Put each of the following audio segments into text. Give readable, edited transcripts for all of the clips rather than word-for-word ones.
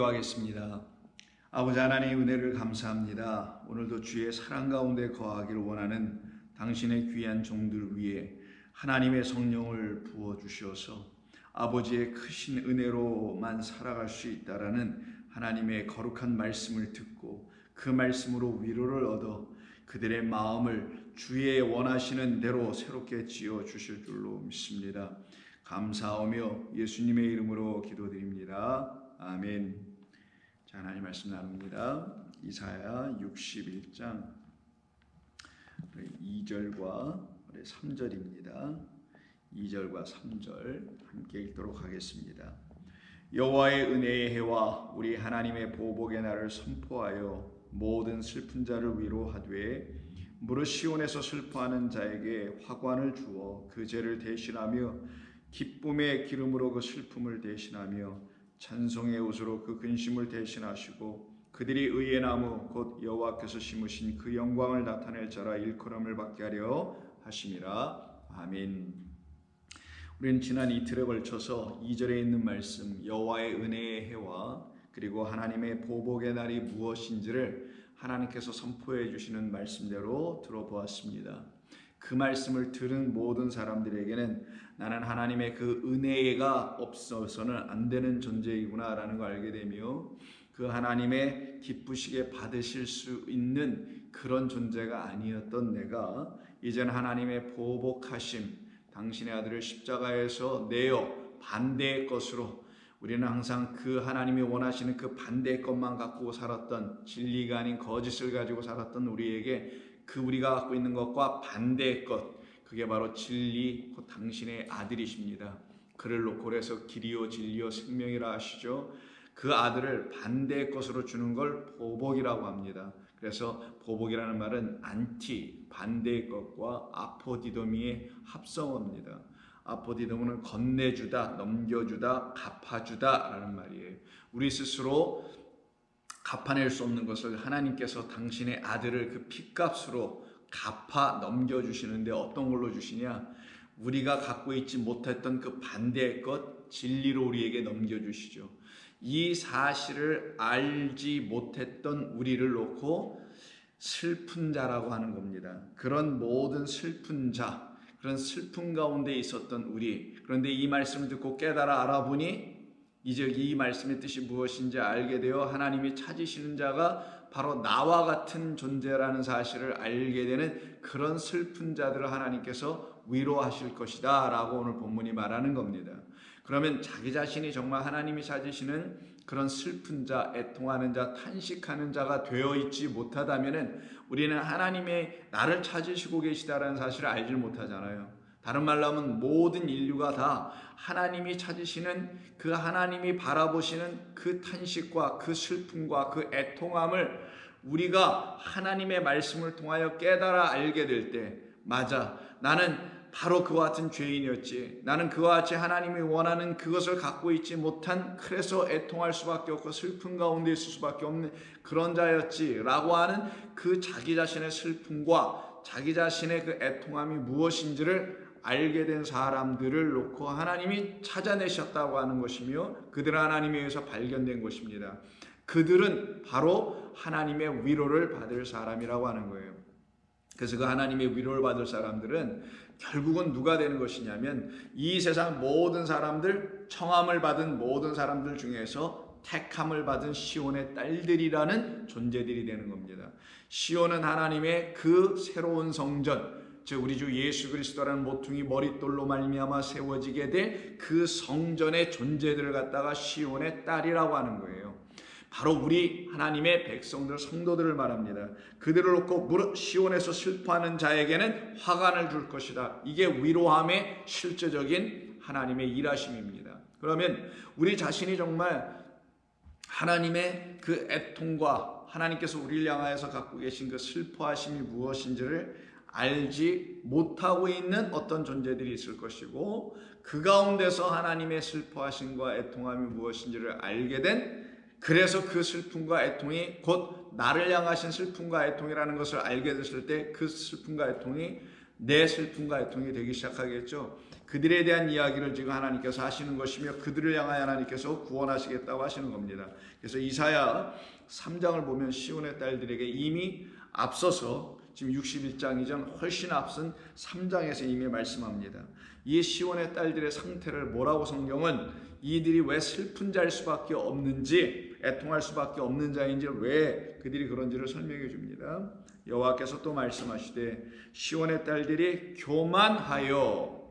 기도하겠습니다. 아버지 하나님 은혜를 감사합니다. 오늘도 주의 사랑 가운데 거하기를 원하는 당신의 귀한 종들 위에 하나님의 성령을 부어주셔서 아버지의 크신 은혜로만 살아갈 수 있다라는 하나님의 거룩한 말씀을 듣고 그 말씀으로 위로를 얻어 그들의 마음을 주의 원하시는 대로 새롭게 지어 주실 줄로 믿습니다. 감사하며 예수님의 이름으로 기도드립니다. 아멘. 자, 하나님 말씀 나눕니다. 이사야 61장 2절과 3절입니다. 2절과 3절 함께 읽도록 하겠습니다. 여호와의 은혜의 해와 우리 하나님의 보복의 날을 선포하여 모든 슬픈 자를 위로하되 무릇 시온에서 슬퍼하는 자에게 화관을 주어 그 죄를 대신하며 기쁨의 기름으로 그 슬픔을 대신하며 찬송의 옷으로 그 근심을 대신하시고 그들이 의의 나무 곧 여호와께서 심으신 그 영광을 나타낼 자라 일컬음을 받게 하려 하심이라. 아멘. 우리는 지난 이틀에 걸쳐서 2절에 있는 말씀 여호와의 은혜의 해와 그리고 하나님의 보복의 날이 무엇인지를 하나님께서 선포해 주시는 말씀대로 들어보았습니다. 그 말씀을 들은 모든 사람들에게는 나는 하나님의 그 은혜가 없어서는 안 되는 존재이구나 라는 걸 알게 되며 그 하나님의 기쁘시게 받으실 수 있는 그런 존재가 아니었던 내가 이제는 하나님의 보복하심 당신의 아들을 십자가에서 내어 반대의 것으로 우리는 항상 그 하나님이 원하시는 그 반대의 것만 갖고 살았던 진리가 아닌 거짓을 가지고 살았던 우리에게 그 우리가 갖고 있는 것과 반대의 것 그게 바로 진리 곧 당신의 아들이십니다. 그를 놓고 그래서 길이요 진리요 생명이라 하시죠. 그 아들을 반대의 것으로 주는 걸 보복이라고 합니다. 그래서 보복이라는 말은 안티 반대의 것과 아포디도미의 합성어입니다. 아포디도미는 건네주다, 넘겨주다, 갚아주다 라는 말이에요. 우리 스스로 갚아낼 수 없는 것을 하나님께서 당신의 아들을 그 핏값으로 갚아 넘겨주시는데 어떤 걸로 주시냐? 우리가 갖고 있지 못했던 그 반대의 것 진리로 우리에게 넘겨주시죠. 이 사실을 알지 못했던 우리를 놓고 슬픈 자라고 하는 겁니다. 그런 모든 슬픈 자, 그런 슬픔 가운데 있었던 우리, 그런데 이 말씀을 듣고 깨달아 알아보니 이제 이 말씀의 뜻이 무엇인지 알게 되어 하나님이 찾으시는 자가 바로 나와 같은 존재라는 사실을 알게 되는 그런 슬픈 자들을 하나님께서 위로하실 것이다 라고 오늘 본문이 말하는 겁니다. 그러면 자기 자신이 정말 하나님이 찾으시는 그런 슬픈 자, 애통하는 자, 탄식하는 자가 되어 있지 못하다면 우리는 하나님의 나를 찾으시고 계시다라는 사실을 알지 못하잖아요. 다른 말로 하면 모든 인류가 다 하나님이 찾으시는 그 하나님이 바라보시는 그 탄식과 그 슬픔과 그 애통함을 우리가 하나님의 말씀을 통하여 깨달아 알게 될 때 맞아 나는 바로 그와 같은 죄인이었지. 나는 그와 같이 하나님이 원하는 그것을 갖고 있지 못한 그래서 애통할 수밖에 없고 슬픔 가운데 있을 수밖에 없는 그런 자였지 라고 하는 그 자기 자신의 슬픔과 자기 자신의 그 애통함이 무엇인지를 알게 된 사람들을 놓고 하나님이 찾아내셨다고 하는 것이며 그들은 하나님에 의해서 발견된 것입니다. 그들은 바로 하나님의 위로를 받을 사람이라고 하는 거예요. 그래서 그 하나님의 위로를 받을 사람들은 결국은 누가 되는 것이냐면 이 세상 모든 사람들, 청함을 받은 모든 사람들 중에서 택함을 받은 시온의 딸들이라는 존재들이 되는 겁니다. 시온은 하나님의 그 새로운 성전, 즉 우리 주 예수 그리스도라는 모퉁이 머릿돌로 말미암아 세워지게 될 그 성전의 존재들을 갖다가 시온의 딸이라고 하는 거예요. 바로 우리 하나님의 백성들 성도들을 말합니다. 그들을 놓고 무릇 시온에서 슬퍼하는 자에게는 화관을 줄 것이다. 이게 위로함의 실제적인 하나님의 일하심입니다. 그러면 우리 자신이 정말 하나님의 그 애통과 하나님께서 우리를 향하여서 갖고 계신 그 슬퍼하심이 무엇인지를 알지 못하고 있는 어떤 존재들이 있을 것이고 그 가운데서 하나님의 슬퍼하심과 애통함이 무엇인지를 알게 된 그래서 그 슬픔과 애통이 곧 나를 향하신 슬픔과 애통이라는 것을 알게 됐을 때 그 슬픔과 애통이 내 슬픔과 애통이 되기 시작하겠죠. 그들에 대한 이야기를 지금 하나님께서 하시는 것이며 그들을 향하여 하나님께서 구원하시겠다고 하시는 겁니다. 그래서 이사야 3장을 보면 시온의 딸들에게 이미 앞서서 지금 61장 이전 훨씬 앞선 3장에서 이미 말씀합니다. 이 시온의 딸들의 상태를 뭐라고 성경은 이들이 왜 슬픈 자일 수밖에 없는지, 애통할 수밖에 없는 자인지, 왜 그들이 그런지를 설명해 줍니다. 여호와께서 또 말씀하시되 시온의 딸들이 교만하여,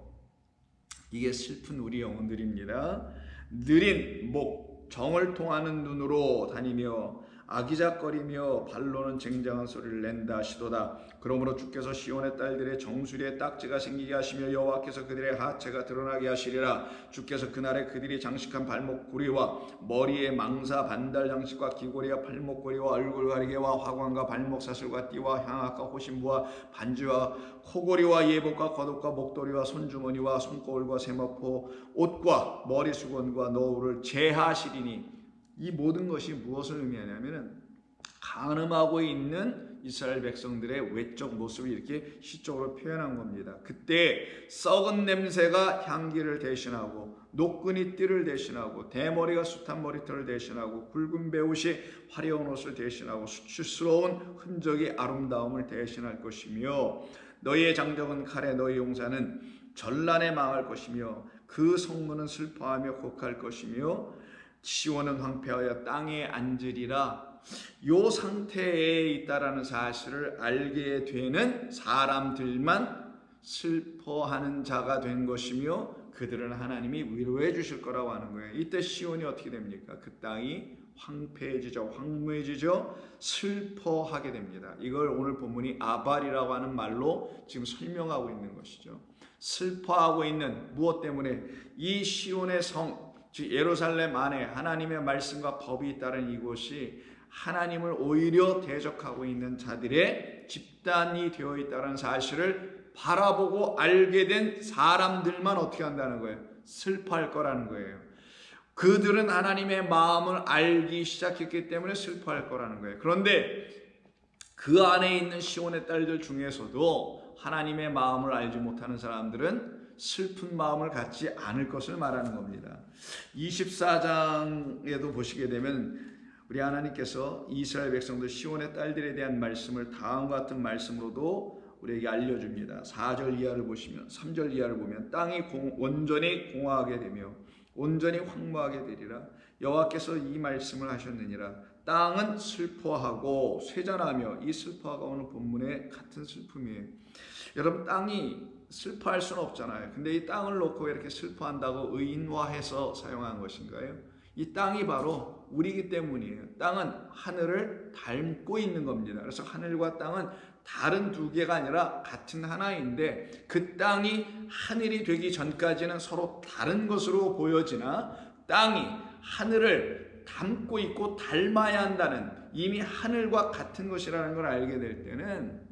이게 슬픈 우리 영혼들입니다. 느린 목, 정을 통하는 눈으로 다니며 아기작거리며 발로는 쟁쟁한 소리를 낸다 하시도다. 그러므로 주께서 시온의 딸들의 정수리에 딱지가 생기게 하시며 여호와께서 그들의 하체가 드러나게 하시리라. 주께서 그날에 그들이 장식한 발목고리와 머리에 망사 반달 장식과 귀고리와 팔목고리와 얼굴 가리개와 화관과 발목 사슬과 띠와 향악과 호신부와 반지와 코고리와 예복과 겉옷과 목도리와 손주머니와 손거울과 세마포 옷과 머리 수건과 너울을 제하시리니, 이 모든 것이 무엇을 의미하냐면 간음하고 있는 이스라엘 백성들의 외적 모습을 이렇게 시적으로 표현한 겁니다. 그때 썩은 냄새가 향기를 대신하고 노끈이 띠를 대신하고 대머리가 숱한 머리털을 대신하고 굵은 베옷이 화려한 옷을 대신하고 수치스러운 흔적이 아름다움을 대신할 것이며 너희의 장정은 칼에 너희 용사는 전란에 망할 것이며 그 성문은 슬퍼하며 곡할 것이며 시온은 황폐하여 땅에 앉으리라. 요 상태에 있다라는 사실을 알게 되는 사람들만 슬퍼하는 자가 된 것이며 그들은 하나님이 위로해 주실 거라고 하는 거예요. 이때 시온이 어떻게 됩니까? 그 땅이 황폐해지죠. 황무해지죠. 슬퍼하게 됩니다. 이걸 오늘 본문이 아발이라고 하는 말로 지금 설명하고 있는 것이죠. 슬퍼하고 있는, 무엇 때문에? 이 시온의 성, 즉 예루살렘 안에 하나님의 말씀과 법이 있다는 이곳이 하나님을 오히려 대적하고 있는 자들의 집단이 되어 있다는 사실을 바라보고 알게 된 사람들만 어떻게 한다는 거예요? 슬퍼할 거라는 거예요. 그들은 하나님의 마음을 알기 시작했기 때문에 슬퍼할 거라는 거예요. 그런데 그 안에 있는 시온의 딸들 중에서도 하나님의 마음을 알지 못하는 사람들은 슬픈 마음을 갖지 않을 것을 말하는 겁니다. 24장에도 보시게 되면 우리 하나님께서 이스라엘 백성들 시온의 딸들에 대한 말씀을 다음과 같은 말씀으로도 우리에게 알려줍니다. 4절 이하를 보시면, 3절 이하를 보면 땅이 온전히 공허하게 되며 온전히 황무하게 되리라. 여호와께서 이 말씀을 하셨느니라. 땅은 슬퍼하고 쇠잔하며, 이 슬퍼가 오늘 본문의 같은 슬픔이에요. 여러분, 땅이 슬퍼할 수는 없잖아요. 근데 이 땅을 놓고 이렇게 슬퍼한다고 의인화해서 사용한 것인가요? 이 땅이 바로 우리이기 때문이에요. 땅은 하늘을 닮고 있는 겁니다. 그래서 하늘과 땅은 다른 두 개가 아니라 같은 하나인데, 그 땅이 하늘이 되기 전까지는 서로 다른 것으로 보여지나 땅이 하늘을 닮고 있고 닮아야 한다는, 이미 하늘과 같은 것이라는 걸 알게 될 때는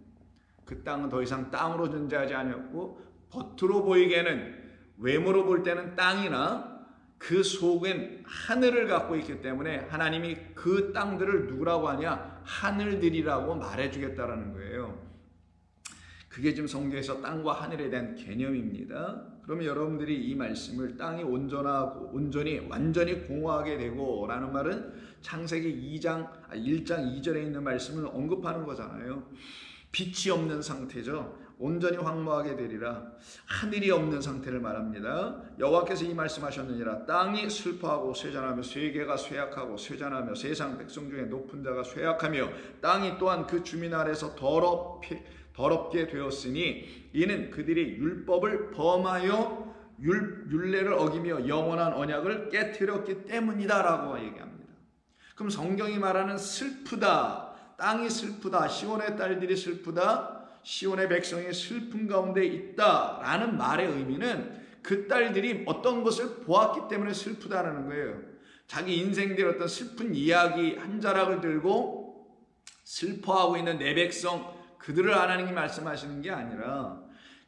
그 땅은 더 이상 땅으로 존재하지 않았고, 겉으로 보이게는, 외모로 볼 때는 땅이나 그 속엔 하늘을 갖고 있기 때문에 하나님이 그 땅들을 누구라고 하냐? 하늘들이라고 말해주겠다라는 거예요. 그게 지금 성경에서 땅과 하늘에 대한 개념입니다. 그러면 여러분들이 이 말씀을 땅이 온전히 완전히 공허하게 되고 라는 말은 창세기 1장 2절에 있는 말씀을 언급하는 거잖아요. 빛이 없는 상태죠. 온전히 황무하게 되리라. 하늘이 없는 상태를 말합니다. 여호와께서 이 말씀하셨느니라. 땅이 슬퍼하고 쇠잔하며 세계가 쇠약하고 쇠잔하며 세상 백성 중에 높은 자가 쇠약하며 땅이 또한 그 주민 아래서 더럽게 되었으니 이는 그들이 율법을 범하여 율례를 어기며 영원한 언약을 깨뜨렸기 때문이다라고 얘기합니다. 그럼 성경이 말하는 슬프다, 땅이 슬프다, 시온의 딸들이 슬프다, 시온의 백성이 슬픔 가운데 있다라는 말의 의미는 그 딸들이 어떤 것을 보았기 때문에 슬프다라는 거예요. 자기 인생들 어떤 슬픈 이야기 한 자락을 들고 슬퍼하고 있는 내 백성, 그들을 하나님이 말씀하시는 게 아니라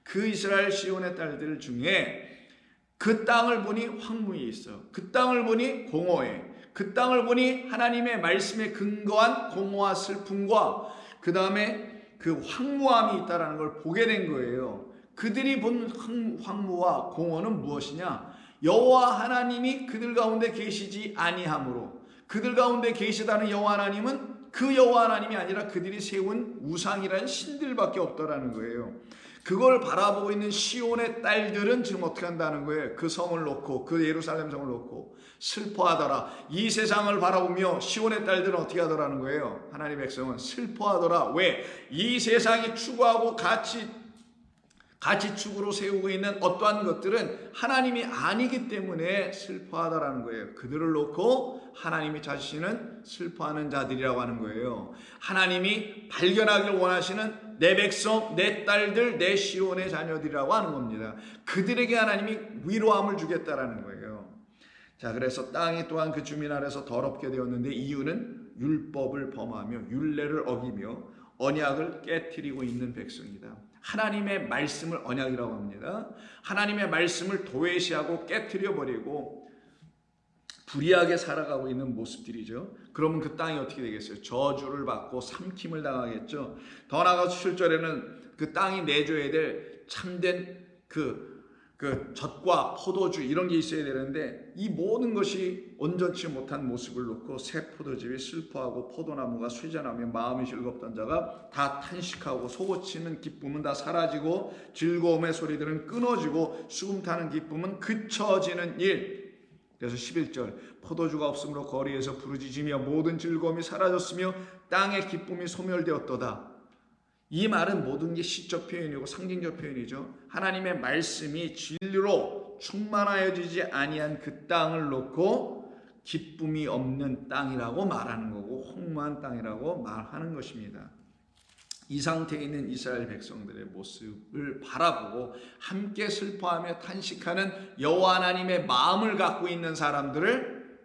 그 이스라엘 시온의 딸들 중에 그 땅을 보니 황무해 있어. 그 땅을 보니 공허해. 그 땅을 보니 하나님의 말씀에 근거한 공허와 슬픔과 그 다음에 그 황무함이 있다라는 걸 보게 된 거예요. 그들이 본 황무와 공허는 무엇이냐? 여호와 하나님이 그들 가운데 계시지 아니하므로, 그들 가운데 계시다는 여호와 하나님은 그 여호와 하나님이 아니라 그들이 세운 우상이라는 신들밖에 없더라는 거예요. 그걸 바라보고 있는 시온의 딸들은 지금 어떻게 한다는 거예요? 그 성을 놓고, 그 예루살렘 성을 놓고 슬퍼하더라. 이 세상을 바라보며 시온의 딸들은 어떻게 하더라는 거예요? 하나님의 백성은 슬퍼하더라. 왜? 이 세상이 추구하고 가치축으로 세우고 있는 어떠한 것들은 하나님이 아니기 때문에 슬퍼하다라는 거예요. 그들을 놓고 하나님이 자신은 슬퍼하는 자들이라고 하는 거예요. 하나님이 발견하길 원하시는 내 백성, 내 딸들, 내 시온의 자녀들이라고 하는 겁니다. 그들에게 하나님이 위로함을 주겠다라는 거예요. 자, 그래서 땅이 또한 그 주민 아래서 더럽게 되었는데 이유는 율법을 범하며 율례를 어기며 언약을 깨트리고 있는 백성이다. 하나님의 말씀을 언약이라고 합니다. 하나님의 말씀을 도외시하고 깨트려버리고 불의하게 살아가고 있는 모습들이죠. 그러면 그 땅이 어떻게 되겠어요? 저주를 받고 삼킴을 당하겠죠. 더 나아가서 7절에는 그 땅이 내줘야 될 참된 그 젖과 포도주 이런 게 있어야 되는데 이 모든 것이 온전치 못한 모습을 놓고 새 포도즙이 슬퍼하고 포도나무가 쇠잔하며 마음이 즐겁던 자가 다 탄식하고 속옷치는 기쁨은 다 사라지고 즐거움의 소리들은 끊어지고 수금 타는 기쁨은 그쳐지는 일. 그래서 11절 포도주가 없으므로 거리에서 부르짖으며 모든 즐거움이 사라졌으며 땅의 기쁨이 소멸되었도다. 이 말은 모든 게 시적 표현이고 상징적 표현이죠. 하나님의 말씀이 진리로 충만하여지지 아니한 그 땅을 놓고 기쁨이 없는 땅이라고 말하는 거고 홍무한 땅이라고 말하는 것입니다. 이 상태에 있는 이스라엘 백성들의 모습을 바라보고 함께 슬퍼하며 탄식하는 여호와 하나님의 마음을 갖고 있는 사람들을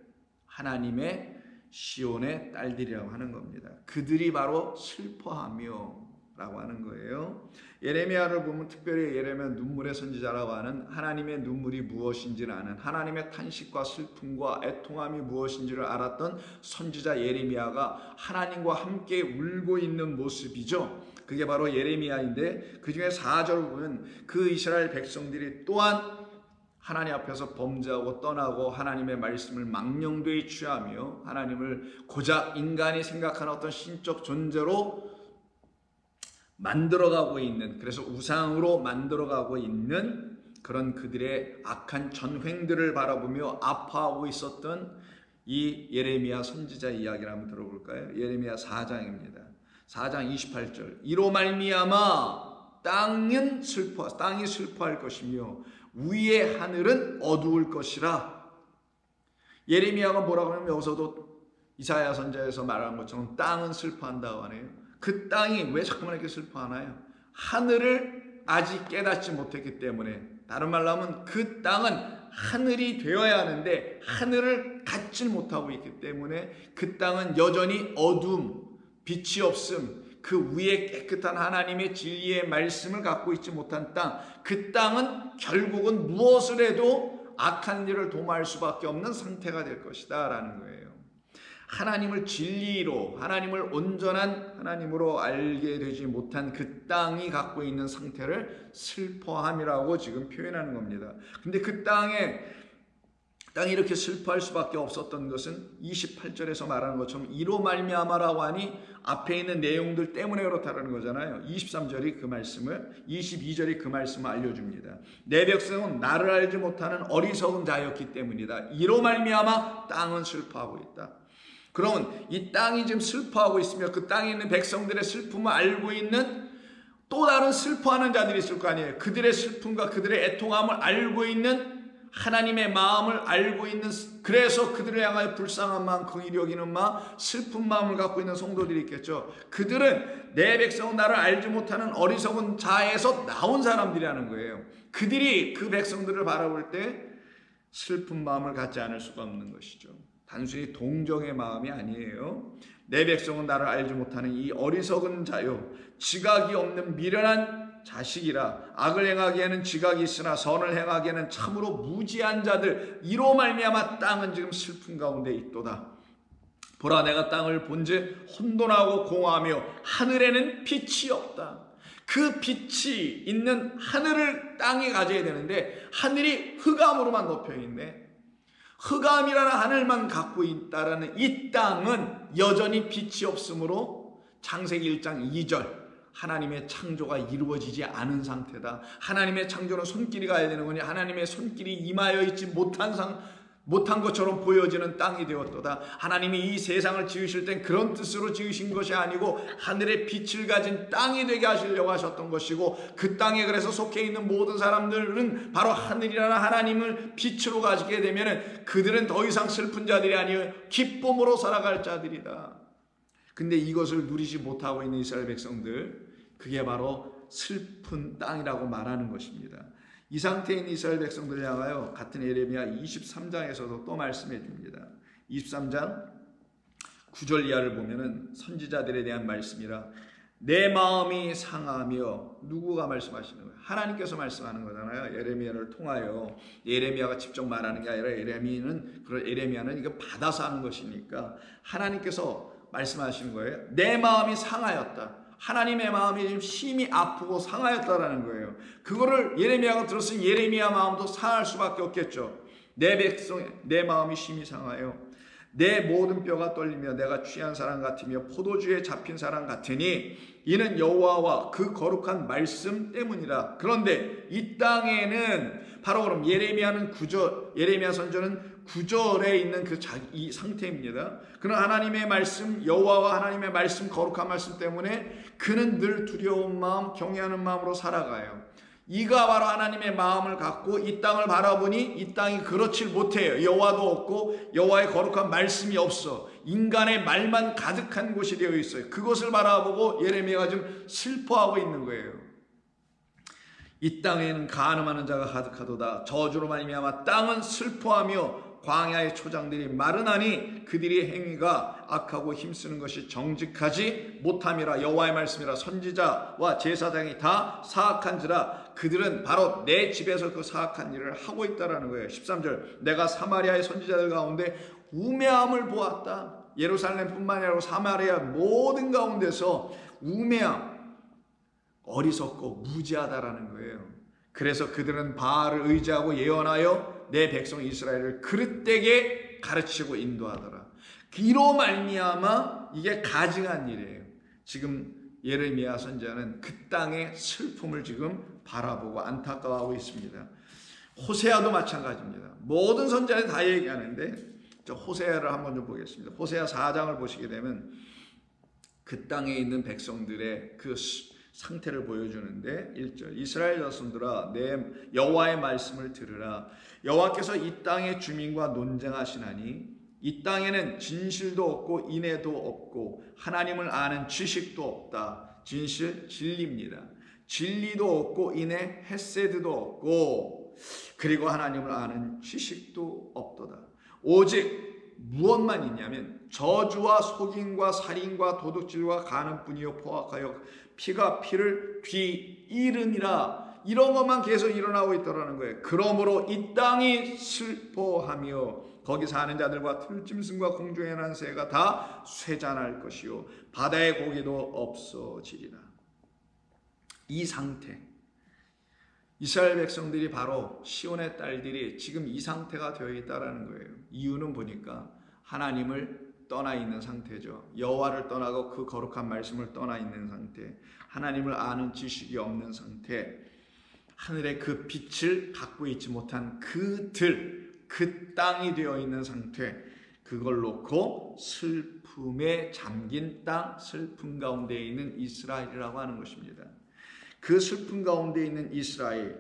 하나님의 시온의 딸들이라고 하는 겁니다. 그들이 바로 슬퍼하며 라고 하는 거예요. 예레미야를 보면 특별히 예레미야 눈물의 선지자라고 하는 하나님의 눈물이 무엇인지를 아는, 하나님의 탄식과 슬픔과 애통함이 무엇인지를 알았던 선지자 예레미야가 하나님과 함께 울고 있는 모습이죠. 그게 바로 예레미야인데 그 중에 4절을 보면 그 이스라엘 백성들이 또한 하나님 앞에서 범죄하고 떠나고 하나님의 말씀을 망령되이 취하며 하나님을 고작 인간이 생각하는 어떤 신적 존재로 만들어가고 있는, 그래서 우상으로 만들어가고 있는 그런 그들의 악한 전횡들을 바라보며 아파하고 있었던 이 예레미야 선지자 이야기를 한번 들어볼까요? 예레미야 4장입니다. 4장 28절 이로 말미암아 땅이 슬퍼할 것이며 위의 하늘은 어두울 것이라. 예레미야가 뭐라고 하냐면 여기서도 이사야 선지자에서 말한 것처럼 땅은 슬퍼한다고 하네요. 그 땅이 왜 자꾸만 이렇게 슬퍼하나요? 하늘을 아직 깨닫지 못했기 때문에, 다른 말로 하면 그 땅은 하늘이 되어야 하는데 하늘을 갖지 못하고 있기 때문에 그 땅은 여전히 어둠, 빛이 없음, 그 위에 깨끗한 하나님의 진리의 말씀을 갖고 있지 못한 땅, 그 땅은 결국은 무엇을 해도 악한 일을 도모할 수밖에 없는 상태가 될 것이다 라는 거예요. 하나님을 진리로, 하나님을 온전한 하나님으로 알게 되지 못한 그 땅이 갖고 있는 상태를 슬퍼함이라고 지금 표현하는 겁니다. 근데 그 땅이 이렇게 슬퍼할 수밖에 없었던 것은 28절에서 말하는 것처럼 이로 말미암아라고 하니 앞에 있는 내용들 때문에 그렇다는 거잖아요. 23절이 그 말씀을, 22절이 그 말씀을 알려줍니다. 내 백성은 나를 알지 못하는 어리석은 자였기 때문이다. 이로 말미암아 땅은 슬퍼하고 있다. 그러면 이 땅이 지금 슬퍼하고 있으며 그 땅에 있는 백성들의 슬픔을 알고 있는 또 다른 슬퍼하는 자들이 있을 거 아니에요. 그들의 슬픔과 그들의 애통함을 알고 있는, 하나님의 마음을 알고 있는, 그래서 그들을 향하여 불쌍한 마음, 긍휼히 여기는 마음, 슬픈 마음을 갖고 있는 성도들이 있겠죠. 그들은 내 백성은 나를 알지 못하는 어리석은 자에서 나온 사람들이라는 거예요. 그들이 그 백성들을 바라볼 때 슬픈 마음을 갖지 않을 수가 없는 것이죠. 단순히 동정의 마음이 아니에요. 내 백성은 나를 알지 못하는 이 어리석은 자요, 지각이 없는 미련한 자식이라. 악을 행하기에는 지각이 있으나 선을 행하기에는 참으로 무지한 자들. 이로 말미암아 땅은 지금 슬픔 가운데 있도다. 보라, 내가 땅을 본즉 혼돈하고 공허하며 하늘에는 빛이 없다. 그 빛이 있는 하늘을 땅이 가져야 되는데 하늘이 흑암으로만 덮여 있네. 흑암이라는 하늘만 갖고 있다라는 이 땅은 여전히 빛이 없으므로 창세기 1장 2절 하나님의 창조가 이루어지지 않은 상태다. 하나님의 창조는 손길이 가야 되는 거니 하나님의 손길이 임하여 있지 못한 것처럼 보여지는 땅이 되었도다. 하나님이 이 세상을 지으실 땐 그런 뜻으로 지으신 것이 아니고 하늘의 빛을 가진 땅이 되게 하시려고 하셨던 것이고, 그 땅에 그래서 속해 있는 모든 사람들은 바로 하늘이라는 하나님을 빛으로 가지게 되면 그들은 더 이상 슬픈 자들이 아니요 기쁨으로 살아갈 자들이다. 근데 이것을 누리지 못하고 있는 이스라엘 백성들, 그게 바로 슬픈 땅이라고 말하는 것입니다. 이 상태에 있는 이스라엘 백성들을 향하여 같은 예레미야 23장에서도 또 말씀해 줍니다. 23장 9절 이하를 보면은 선지자들에 대한 말씀이라, 내 마음이 상하며, 누구가 말씀하시는 거예요? 하나님께서 말씀하는 거잖아요. 예레미야를 통하여. 예레미야가 직접 말하는 게 아니라 예레미야는 이거 받아서 하는 것이니까 하나님께서 말씀하시는 거예요. 내 마음이 상하였다. 하나님의 마음이 지금 심히 아프고 상하였다라는 거예요. 그거를 예레미야가 들었으니 예레미야 마음도 상할 수밖에 없겠죠. 내 백성, 내 마음이 심히 상하여 내 모든 뼈가 떨리며 내가 취한 사람 같으며 포도주에 잡힌 사람 같으니 이는 여호와와 그 거룩한 말씀 때문이라. 그런데 이 땅에는 바로 그럼 예레미야 선지자는 9절에 있는 이 상태입니다. 그는 하나님의 말씀, 여호와와 하나님의 말씀, 거룩한 말씀 때문에 그는 늘 두려운 마음, 경외하는 마음으로 살아가요. 이가 바로 하나님의 마음을 갖고 이 땅을 바라보니 이 땅이 그렇지 못해요. 여호와도 없고 여호와의 거룩한 말씀이 없어. 인간의 말만 가득한 곳이 되어 있어요. 그것을 바라보고 예레미야가 좀 슬퍼하고 있는 거예요. 이 땅에는 간음하는 자가 가득하도다. 저주로 말미암아 땅은 슬퍼하며 광야의 초장들이 마르나니 그들의 행위가 악하고 힘쓰는 것이 정직하지 못함이라. 여호와의 말씀이라. 선지자와 제사장이 다 사악한지라. 그들은 바로 내 집에서 그 사악한 일을 하고 있다라는 거예요. 13절 내가 사마리아의 선지자들 가운데 우매함을 보았다. 예루살렘뿐만 아니라 사마리아 모든 가운데서 우매함, 어리석고 무지하다라는 거예요. 그래서 그들은 바알을 의지하고 예언하여 내 백성 이스라엘을 그릇되게 가르치고 인도하더라. 이로 말미암아 이게 가증한 일이에요. 지금 예레미야 선지자는 그 땅의 슬픔을 지금 바라보고 안타까워하고 있습니다. 호세아도 마찬가지입니다. 모든 선지자들이 다 얘기하는데 저 호세아를 한번 좀 보겠습니다. 호세아 4장을 보시게 되면 그 땅에 있는 백성들의 그 상태를 보여주는데 1절 이스라엘 자손들아 내 여호와의 말씀을 들으라. 여호와께서 이 땅의 주민과 논쟁하시나니 이 땅에는 진실도 없고 인애도 없고 하나님을 아는 지식도 없다. 진실, 진리입니다. 진리도 없고 인애, 헤세드도 없고 그리고 하나님을 아는 지식도 없도다. 오직 무엇만 있냐면 저주와 속임과 살인과 도둑질과 간음뿐이요 포악하여 피가 피를 뒤이름이라. 이런 것만 계속 일어나고 있더라는 거예요. 그러므로 이 땅이 슬퍼하며 거기 사는 자들과 들짐승과 공중에 난 새가 다 쇠잔할 것이요 바다의 고기도 없어지리라. 이 상태, 이스라엘 백성들이 바로 시온의 딸들이 지금 이 상태가 되어 있다라는 거예요. 이유는 보니까 하나님을 떠나 있는 상태죠. 여호와를 떠나고 그 거룩한 말씀을 떠나 있는 상태, 하나님을 아는 지식이 없는 상태, 하늘의 그 빛을 갖고 있지 못한 그 땅이 되어 있는 상태, 그걸 놓고 슬픔에 잠긴 땅, 슬픔 가운데 있는 이스라엘이라고 하는 것입니다. 그 슬픔 가운데 있는 이스라엘,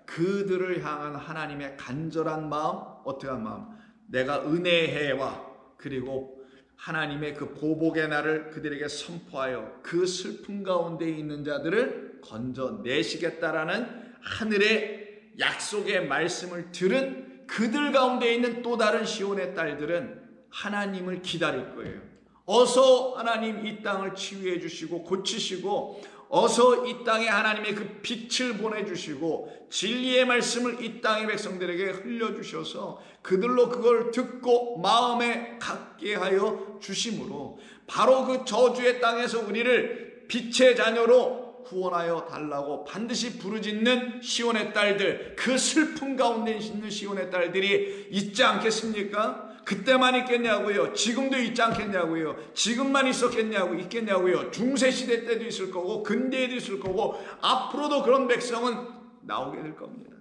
그들을 향한 하나님의 간절한 마음, 어떠한 마음? 내가 은혜의 해와 그리고 하나님의 그 보복의 날을 그들에게 선포하여 그 슬픔 가운데 있는 자들을 건져내시겠다라는 하늘의 약속의 말씀을 들은 그들 가운데 있는 또 다른 시온의 딸들은 하나님을 기다릴 거예요. 어서 하나님 이 땅을 치유해 주시고 고치시고 어서 이 땅에 하나님의 그 빛을 보내주시고 진리의 말씀을 이 땅의 백성들에게 흘려주셔서 그들로 그걸 듣고 마음에 갖게 하여 주심으로 바로 그 저주의 땅에서 우리를 빛의 자녀로 구원하여 달라고 반드시 부르짖는 시온의 딸들, 그 슬픔 가운데 있는 시온의 딸들이 있지 않겠습니까? 그때만 있겠냐고요? 지금도 있지 않겠냐고요? 지금만 있겠냐고요? 중세시대 때도 있을 거고 근대에도 있을 거고 앞으로도 그런 백성은 나오게 될 겁니다.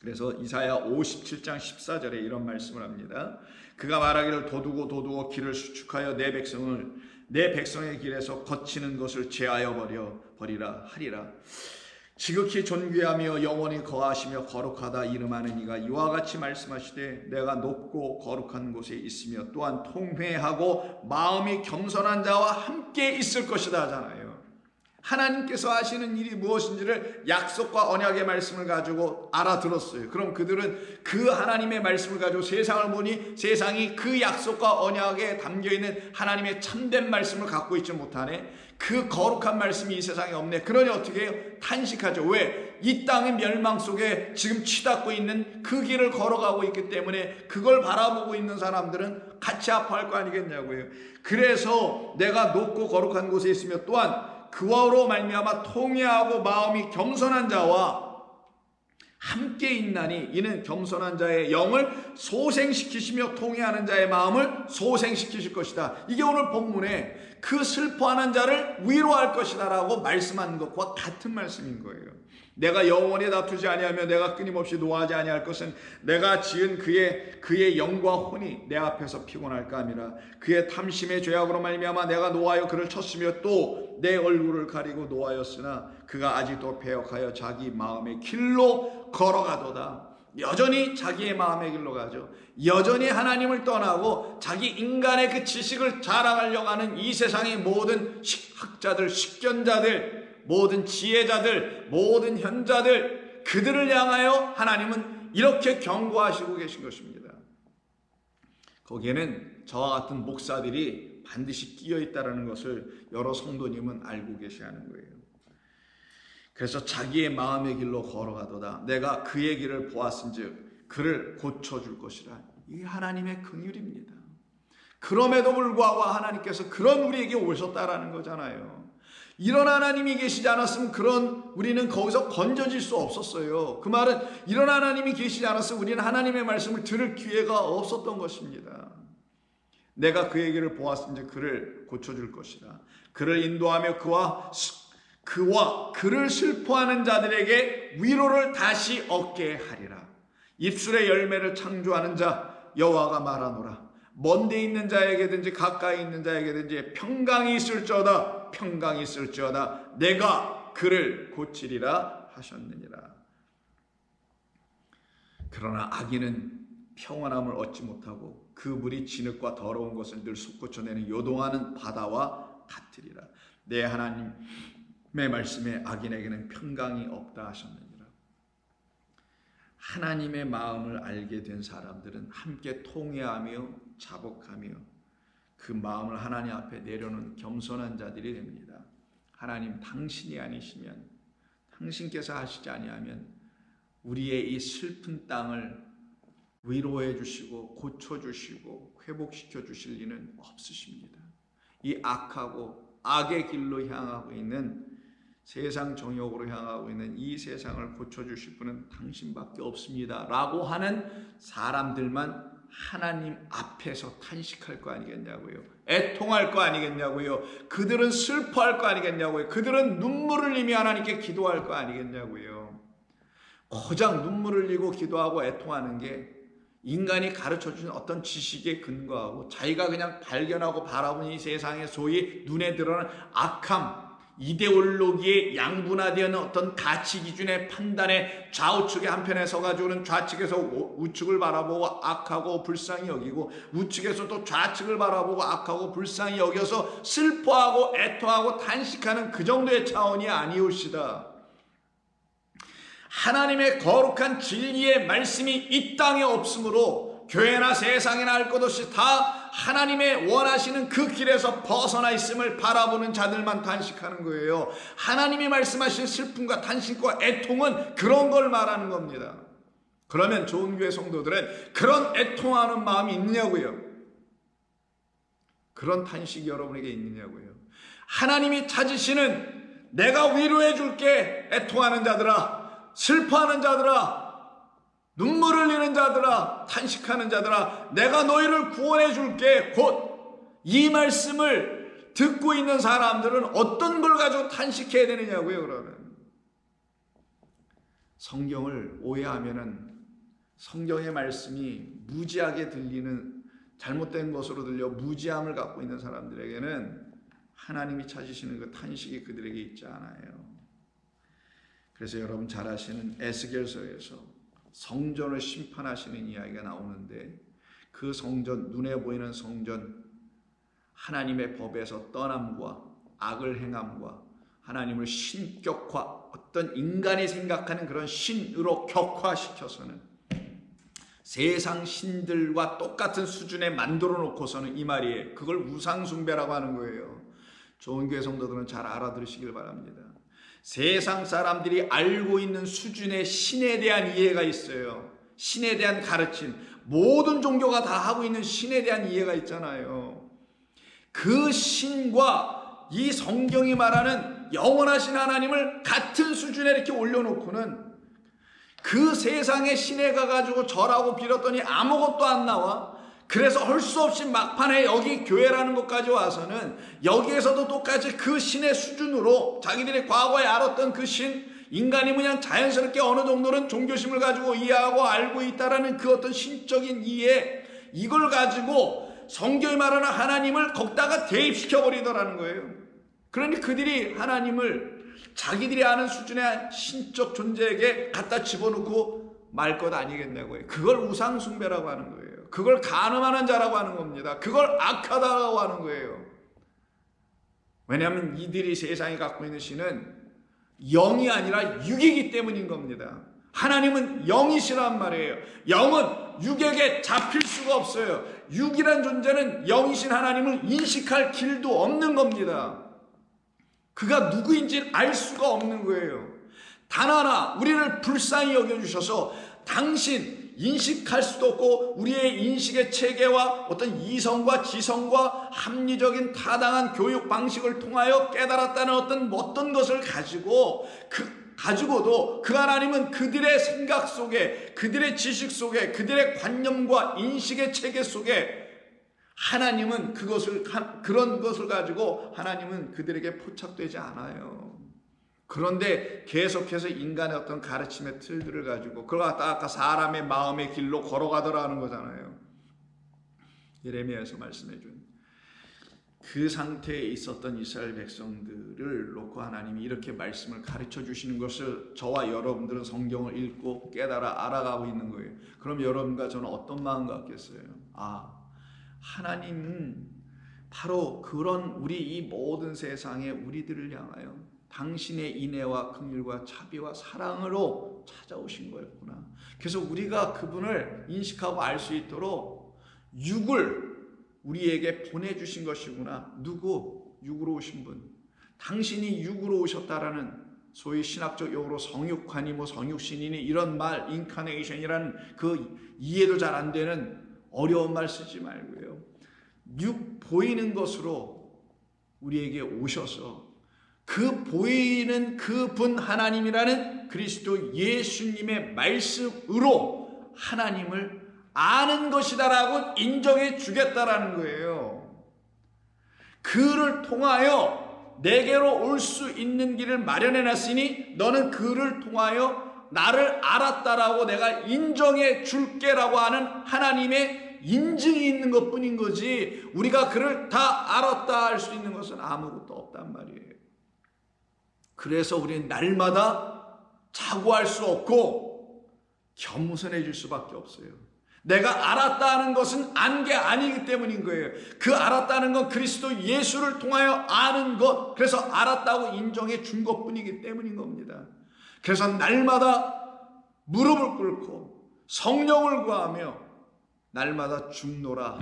그래서 이사야 57장 14절에 이런 말씀을 합니다. 그가 말하기를 도두고 길을 수축하여 내 백성의 길에서 거치는 것을 제하여 버리라 하리라. 지극히 존귀하며 영원히 거하시며 거룩하다 이름하는 이가 이와 같이 말씀하시되 내가 높고 거룩한 곳에 있으며 또한 통회하고 마음이 겸손한 자와 함께 있을 것이다 하잖아요. 하나님께서 하시는 일이 무엇인지를 약속과 언약의 말씀을 가지고 알아들었어요. 그럼 그들은 그 하나님의 말씀을 가지고 세상을 보니 세상이 그 약속과 언약에 담겨있는 하나님의 참된 말씀을 갖고 있지 못하네. 그 거룩한 말씀이 이 세상에 없네. 그러니 어떻게 해요? 탄식하죠. 왜? 이 땅의 멸망 속에 지금 치닫고 있는 그 길을 걸어가고 있기 때문에 그걸 바라보고 있는 사람들은 같이 아파할 거 아니겠냐고요. 그래서 내가 높고 거룩한 곳에 있으며 또한 그와로 말미암아 통회하고 마음이 겸손한 자와 함께 있나니 이는 겸손한 자의 영을 소생시키시며 통회하는 자의 마음을 소생시키실 것이다. 이게 오늘 본문에 그 슬퍼하는 자를 위로할 것이다 라고 말씀하는 것과 같은 말씀인 거예요. 내가 영원히 다투지 아니하며 내가 끊임없이 노하지 아니할 것은 내가 지은 그의 영과 혼이 내 앞에서 피곤할까 함이라. 그의 탐심의 죄악으로 말미암아 내가 노하여 그를 쳤으며 또 내 얼굴을 가리고 노하였으나 그가 아직도 배역하여 자기 마음의 길로 걸어가도다. 여전히 자기의 마음의 길로 가죠. 여전히 하나님을 떠나고 자기 인간의 그 지식을 자랑하려고 하는 이 세상의 모든 학자들, 식견자들, 모든 지혜자들, 모든 현자들, 그들을 향하여 하나님은 이렇게 경고하시고 계신 것입니다. 거기에는 저와 같은 목사들이 반드시 끼어 있다는 것을 여러 성도님은 알고 계셔야 하는 거예요. 그래서 자기의 마음의 길로 걸어가도다. 내가 그의 길을 보았은즉 그를 고쳐줄 것이라. 이게 하나님의 긍휼입니다. 그럼에도 불구하고 하나님께서 그런 우리에게 오셨다라는 거잖아요. 이런 하나님이 계시지 않았으면 우리는 거기서 건져질 수 없었어요. 그 말은 이런 하나님이 계시지 않았으면 우리는 하나님의 말씀을 들을 기회가 없었던 것입니다. 내가 그의 길을 보았은즉 그를 고쳐줄 것이다. 그를 인도하며 그와 그를 슬퍼하는 자들에게 위로를 다시 얻게 하리라. 입술의 열매를 창조하는 자 여호와가 말하노라. 먼데 있는 자에게든지 가까이 있는 자에게든지 평강이 있을지어다. 내가 그를 고치리라 하셨느니라. 그러나 악인은 평안함을 얻지 못하고 그 물이 진흙과 더러운 것을 늘 솟구쳐내는 요동하는 바다와 같으리라. 내 하나님의 말씀에 악인에게는 평강이 없다 하셨느니라. 하나님의 마음을 알게 된 사람들은 함께 통회하며 자복하며 그 마음을 하나님 앞에 내려놓은 겸손한 자들이 됩니다. 하나님, 당신이 아니시면, 당신께서 하시지 아니하면 우리의 이 슬픈 땅을 위로해 주시고 고쳐주시고 회복시켜 주실 리는 없으십니다. 이 악하고 악의 길로 향하고 있는, 세상 정욕으로 향하고 있는 이 세상을 고쳐주실 분은 당신밖에 없습니다 라고 하는 사람들만 하나님 앞에서 탄식할 거 아니겠냐고요. 애통할 거 아니겠냐고요. 그들은 슬퍼할 거 아니겠냐고요. 그들은 눈물을 흘리며 하나님께 기도할 거 아니겠냐고요. 고작 눈물을 흘리고 기도하고 애통하는 게 인간이 가르쳐주는 어떤 지식에 근거하고 자기가 그냥 발견하고 바라보는 이 세상에 소위 눈에 드러나는 악함, 이데올로기에 양분화되어 있는 어떤 가치 기준의 판단에 좌우측의 한편에 서가지고는 좌측에서 우측을 바라보고 악하고 불쌍히 여기고 우측에서 또 좌측을 바라보고 악하고 불쌍히 여겨서 슬퍼하고 애통하고 탄식하는 그 정도의 차원이 아니올시다. 하나님의 거룩한 진리의 말씀이 이 땅에 없으므로 교회나 세상이나 할 것 없이 다 하나님의 원하시는 그 길에서 벗어나 있음을 바라보는 자들만 탄식하는 거예요. 하나님이 말씀하신 슬픔과 탄식과 애통은 그런 걸 말하는 겁니다. 그러면 좋은 교회 성도들은 그런 애통하는 마음이 있느냐고요. 그런 탄식이 여러분에게 있느냐고요. 하나님이 찾으시는 내가 위로해 줄게 애통하는 자들아, 슬퍼하는 자들아, 눈물 흘리는 자들아, 탄식하는 자들아, 내가 너희를 구원해 줄게. 곧 이 말씀을 듣고 있는 사람들은 어떤 걸 가지고 탄식해야 되느냐고요. 그러면 성경을 오해하면은 성경의 말씀이 무지하게 들리는, 잘못된 것으로 들려 무지함을 갖고 있는 사람들에게는 하나님이 찾으시는 그 탄식이 그들에게 있지 않아요. 그래서 여러분 잘 아시는 에스겔서에서 성전을 심판하시는 이야기가 나오는데, 그 성전, 눈에 보이는 성전, 하나님의 법에서 떠남과 악을 행함과 하나님을 신격화, 어떤 인간이 생각하는 그런 신으로 격화시켜서는 세상 신들과 똑같은 수준에 만들어 놓고서는, 이 말이에요. 그걸 우상숭배라고 하는 거예요. 좋은 교회 성도들은 잘 알아들으시길 바랍니다. 세상 사람들이 알고 있는 수준의 신에 대한 이해가 있어요. 신에 대한 가르침, 모든 종교가 다 하고 있는 신에 대한 이해가 있잖아요. 그 신과 이 성경이 말하는 영원하신 하나님을 같은 수준에 이렇게 올려놓고는 그 세상의 신에 가가지고 절하고 빌었더니 아무것도 안 나와. 그래서 할 수 없이 막판에 여기 교회라는 곳까지 와서는 여기에서도 똑같이 그 신의 수준으로 자기들이 과거에 알았던 그 신, 인간이 그냥 자연스럽게 어느 정도는 종교심을 가지고 이해하고 알고 있다라는 그 어떤 신적인 이해, 이걸 가지고 성경이 말하는 하나님을 거기다가 대입시켜 버리더라는 거예요. 그러니 그들이 하나님을 자기들이 아는 수준의 신적 존재에게 갖다 집어넣고 말 것 아니겠냐고요. 그걸 우상숭배라고 하는 거예요. 그걸 간음하는 자라고 하는 겁니다. 그걸 악하다고 하는 거예요. 왜냐하면 이들이 세상이 갖고 있는 신은 영이 아니라 육이기 때문인 겁니다. 하나님은 영이시란 말이에요. 영은 육에게 잡힐 수가 없어요. 육이란 존재는 영이신 하나님을 인식할 길도 없는 겁니다. 그가 누구인지 알 수가 없는 거예요. 단 하나 우리를 불쌍히 여겨주셔서 당신 인식할 수도 없고 우리의 인식의 체계와 어떤 이성과 지성과 합리적인 타당한 교육 방식을 통하여 깨달았다는 어떤 것을 가지고도 그 하나님은 그들의 생각 속에, 그들의 지식 속에, 그들의 관념과 인식의 체계 속에 하나님은 그런 것을 가지고 하나님은 그들에게 포착되지 않아요. 그런데 계속해서 인간의 어떤 가르침의 틀들을 가지고 그걸 갖다 아까 사람의 마음의 길로 걸어가더라는 거잖아요. 예레미야에서 말씀해 준 그 상태에 있었던 이스라엘 백성들을 놓고 하나님이 이렇게 말씀을 가르쳐 주시는 것을 저와 여러분들은 성경을 읽고 깨달아 알아가고 있는 거예요. 그럼 여러분과 저는 어떤 마음 갖겠어요? 하나님은 바로 그런 우리 이 모든 세상에 우리들을 향하여 당신의 인애와 긍휼과 자비와 사랑으로 찾아오신 거였구나. 그래서 우리가 그분을 인식하고 알 수 있도록 육을 우리에게 보내주신 것이구나. 누구? 육으로 오신 분. 당신이 육으로 오셨다라는 소위 신학적 용어로 성육관이 성육신이니 이런 말, 인카네이션이라는 그 이해도 잘 안 되는 어려운 말 쓰지 말고요. 육 보이는 것으로 우리에게 오셔서 그 보이는 그분 하나님이라는 그리스도 예수님의 말씀으로 하나님을 아는 것이다라고 인정해 주겠다라는 거예요. 그를 통하여 내게로 올 수 있는 길을 마련해 놨으니 너는 그를 통하여 나를 알았다라고 내가 인정해 줄게라고 하는 하나님의 인증이 있는 것뿐인 거지, 우리가 그를 다 알았다 할 수 있는 것은 아무것도 없단 말이에요. 그래서 우리는 날마다 자고할 수 없고 겸손해질 수밖에 없어요. 내가 알았다는 것은 안 게 아니기 때문인 거예요. 그 알았다는 건 그리스도 예수를 통하여 아는 것, 그래서 알았다고 인정해 준 것뿐이기 때문인 겁니다. 그래서 날마다 무릎을 꿇고 성령을 구하며 날마다 죽노라,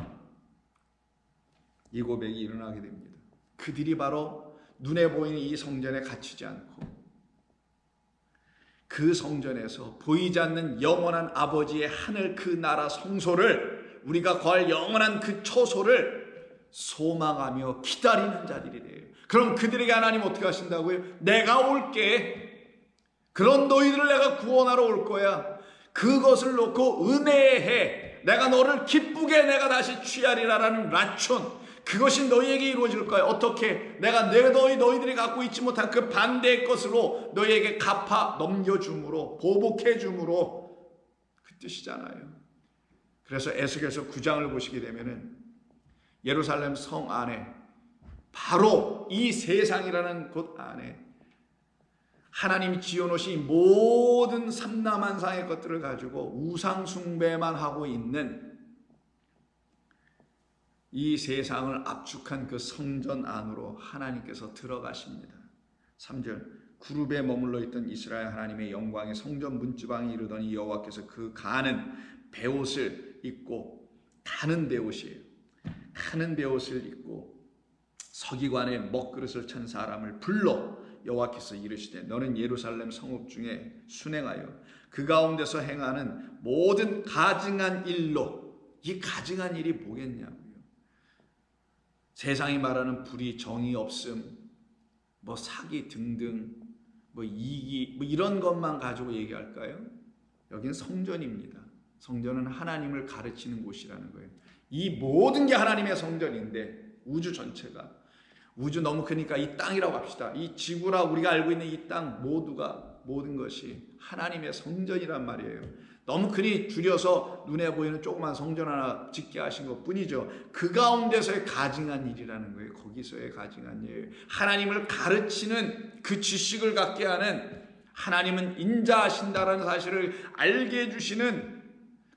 이 고백이 일어나게 됩니다. 그들이 바로 눈에 보이는 이 성전에 갇히지 않고 그 성전에서 보이지 않는 영원한 아버지의 하늘 그 나라 성소를, 우리가 거할 영원한 그 처소를 소망하며 기다리는 자들이래요. 그럼 그들에게 하나님 어떻게 하신다고요? 내가 올게. 그런 너희들을 내가 구원하러 올 거야. 그것을 놓고 은혜의 해, 내가 너를 기쁘게 내가 다시 취하리라라는 라촌, 그것이 너희에게 이루어질 거야. 어떻게? 내가 너희들이 갖고 있지 못한 그 반대의 것으로 너희에게 갚아 넘겨줌으로, 보복해 줌으로, 그 뜻이잖아요. 그래서 에스겔서 9장을 보시게 되면은 예루살렘 성 안에, 바로 이 세상이라는 곳 안에 하나님이 지어놓으신 모든 삼라만상의 것들을 가지고 우상 숭배만 하고 있는 이 세상을 압축한 그 성전 안으로 하나님께서 들어가십니다. 3절, 구룹에 머물러 있던 이스라엘 하나님의 영광이 성전 문지방에 이르더니 여호와께서 그 가는 베옷을 입고, 가는 베옷이에요. 가는 베옷을 입고 서기관의 먹그릇을 찬 사람을 불러 여호와께서 이르시되 너는 예루살렘 성읍 중에 순행하여 그 가운데서 행하는 모든 가증한 일로, 이 가증한 일이 뭐겠냐고요. 세상이 말하는 불의, 정의 없음, 뭐 사기 등등, 뭐 이기, 뭐 이런 것만 가지고 얘기할까요? 여기는 성전입니다. 성전은 하나님을 가르치는 곳이라는 거예요. 이 모든 게 하나님의 성전인데, 우주 전체가, 우주 너무 크니까 이 땅이라고 합시다. 이 지구라 우리가 알고 있는 이 땅 모두가, 모든 것이 하나님의 성전이란 말이에요. 너무 크니 줄여서 눈에 보이는 조그만 성전 하나 짓게 하신 것 뿐이죠. 그 가운데서의 가증한 일이라는 거예요. 거기서의 가증한 일, 하나님을 가르치는 그 지식을 갖게 하는, 하나님은 인자하신다라는 사실을 알게 해주시는,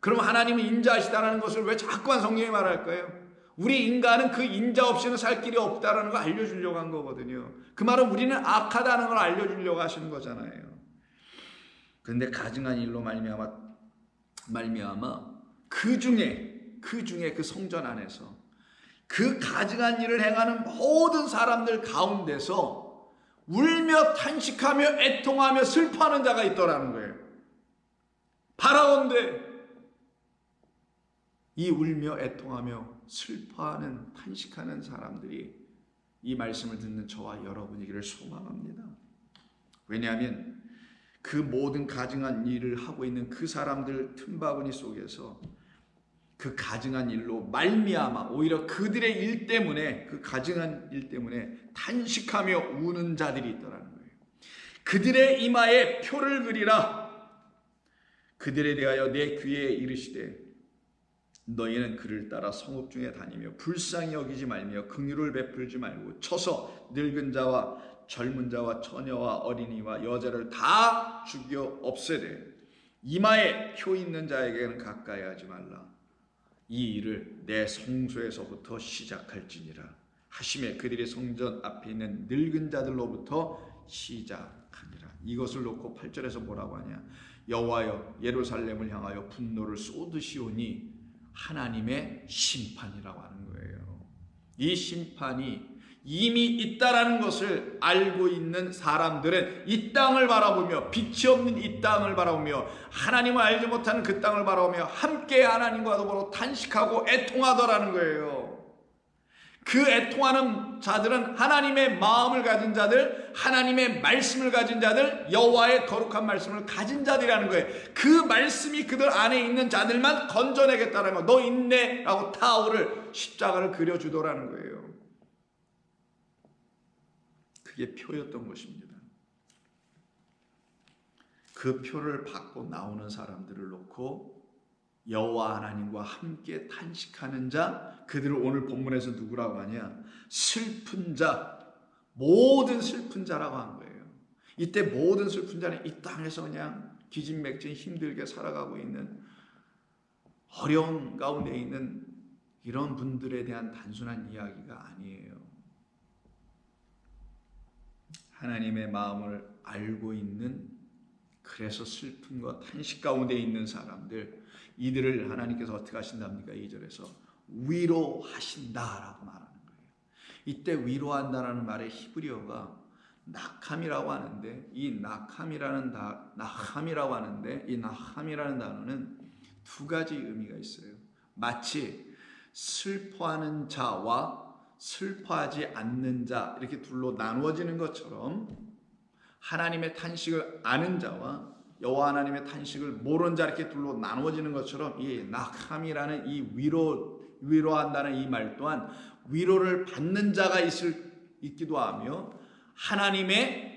그럼 하나님은 인자하시다라는 것을 왜 자꾸만 성경이 말할까요? 우리 인간은 그 인자 없이는 살 길이 없다라는 걸 알려주려고 한 거거든요. 그 말은 우리는 악하다는 걸 알려주려고 하시는 거잖아요. 그런데 가증한 일로 말미암아 그 중에 그 성전 안에서 그 가증한 일을 행하는 모든 사람들 가운데서 울며 탄식하며 애통하며 슬퍼하는 자가 있더라는 거예요. 바라온대 이 울며 애통하며 슬퍼하는, 탄식하는 사람들이 이 말씀을 듣는 저와 여러분이기를 소망합니다. 왜냐하면 그 모든 가증한 일을 하고 있는 그 사람들 틈바구니 속에서 그 가증한 일로 말미암아 오히려 그들의 일 때문에, 그 가증한 일 때문에 탄식하며 우는 자들이 있더라는 거예요. 그들의 이마에 표를 그리라. 그들에 대하여 내 귀에 이르시되 너희는 그를 따라 성읍 중에 다니며 불쌍히 여기지 말며 긍휼을 베풀지 말고 쳐서 늙은 자와 젊은 자와 처녀와 어린이와 여자를 다 죽여 없애되 이마에 표 있는 자에게는 가까이 하지 말라. 이 일을 내 성소에서부터 시작할지니라 하시매 그들이 성전 앞에 있는 늙은 자들로부터 시작하니라. 이것을 놓고 8절에서 뭐라고 하냐? 여호와여 예루살렘을 향하여 분노를 쏟으시오니 하나님의 심판이라고 하는 거예요. 이 심판이 이미 있다라는 것을 알고 있는 사람들은 이 땅을 바라보며, 빛이 없는 이 땅을 바라보며, 하나님을 알지 못하는 그 땅을 바라보며 함께 하나님과 더불어 탄식하고 애통하더라는 거예요. 그 애통하는 자들은 하나님의 마음을 가진 자들, 하나님의 말씀을 가진 자들, 여호와의 거룩한 말씀을 가진 자들이라는 거예요. 그 말씀이 그들 안에 있는 자들만 건져내겠다는 거. 너 있네 라고 타오를, 십자가를 그려주더라는 거예요. 그게 표였던 것입니다. 그 표를 받고 나오는 사람들을 놓고 여호와 하나님과 함께 탄식하는 자, 그들을 오늘 본문에서 누구라고 하냐? 슬픈 자, 모든 슬픈 자라고 한 거예요. 이때 모든 슬픈 자는 이 땅에서 그냥 기진맥진 힘들게 살아가고 있는, 어려운 가운데 있는 이런 분들에 대한 단순한 이야기가 아니에요. 하나님의 마음을 알고 있는, 그래서 슬픈 것, 탄식 가운데 있는 사람들, 이들을 하나님께서 어떻게 하신답니까? 2절에서 위로하신다라고 말하는 거예요. 이때 위로한다라는 말의 히브리어가 낙함이라고 하는데, 이 낙함이라는 단어는 두 가지 의미가 있어요. 마치 슬퍼하는 자와 슬퍼하지 않는 자 이렇게 둘로 나누어지는 것처럼 하나님의 탄식을 아는 자와 여호와 하나님의 탄식을 모르는 자 이렇게 둘로 나누어지는 것처럼 이 낙함이라는 이 위로한다는 이 말 또한 위로를 받는 자가 있기도 하며 하나님의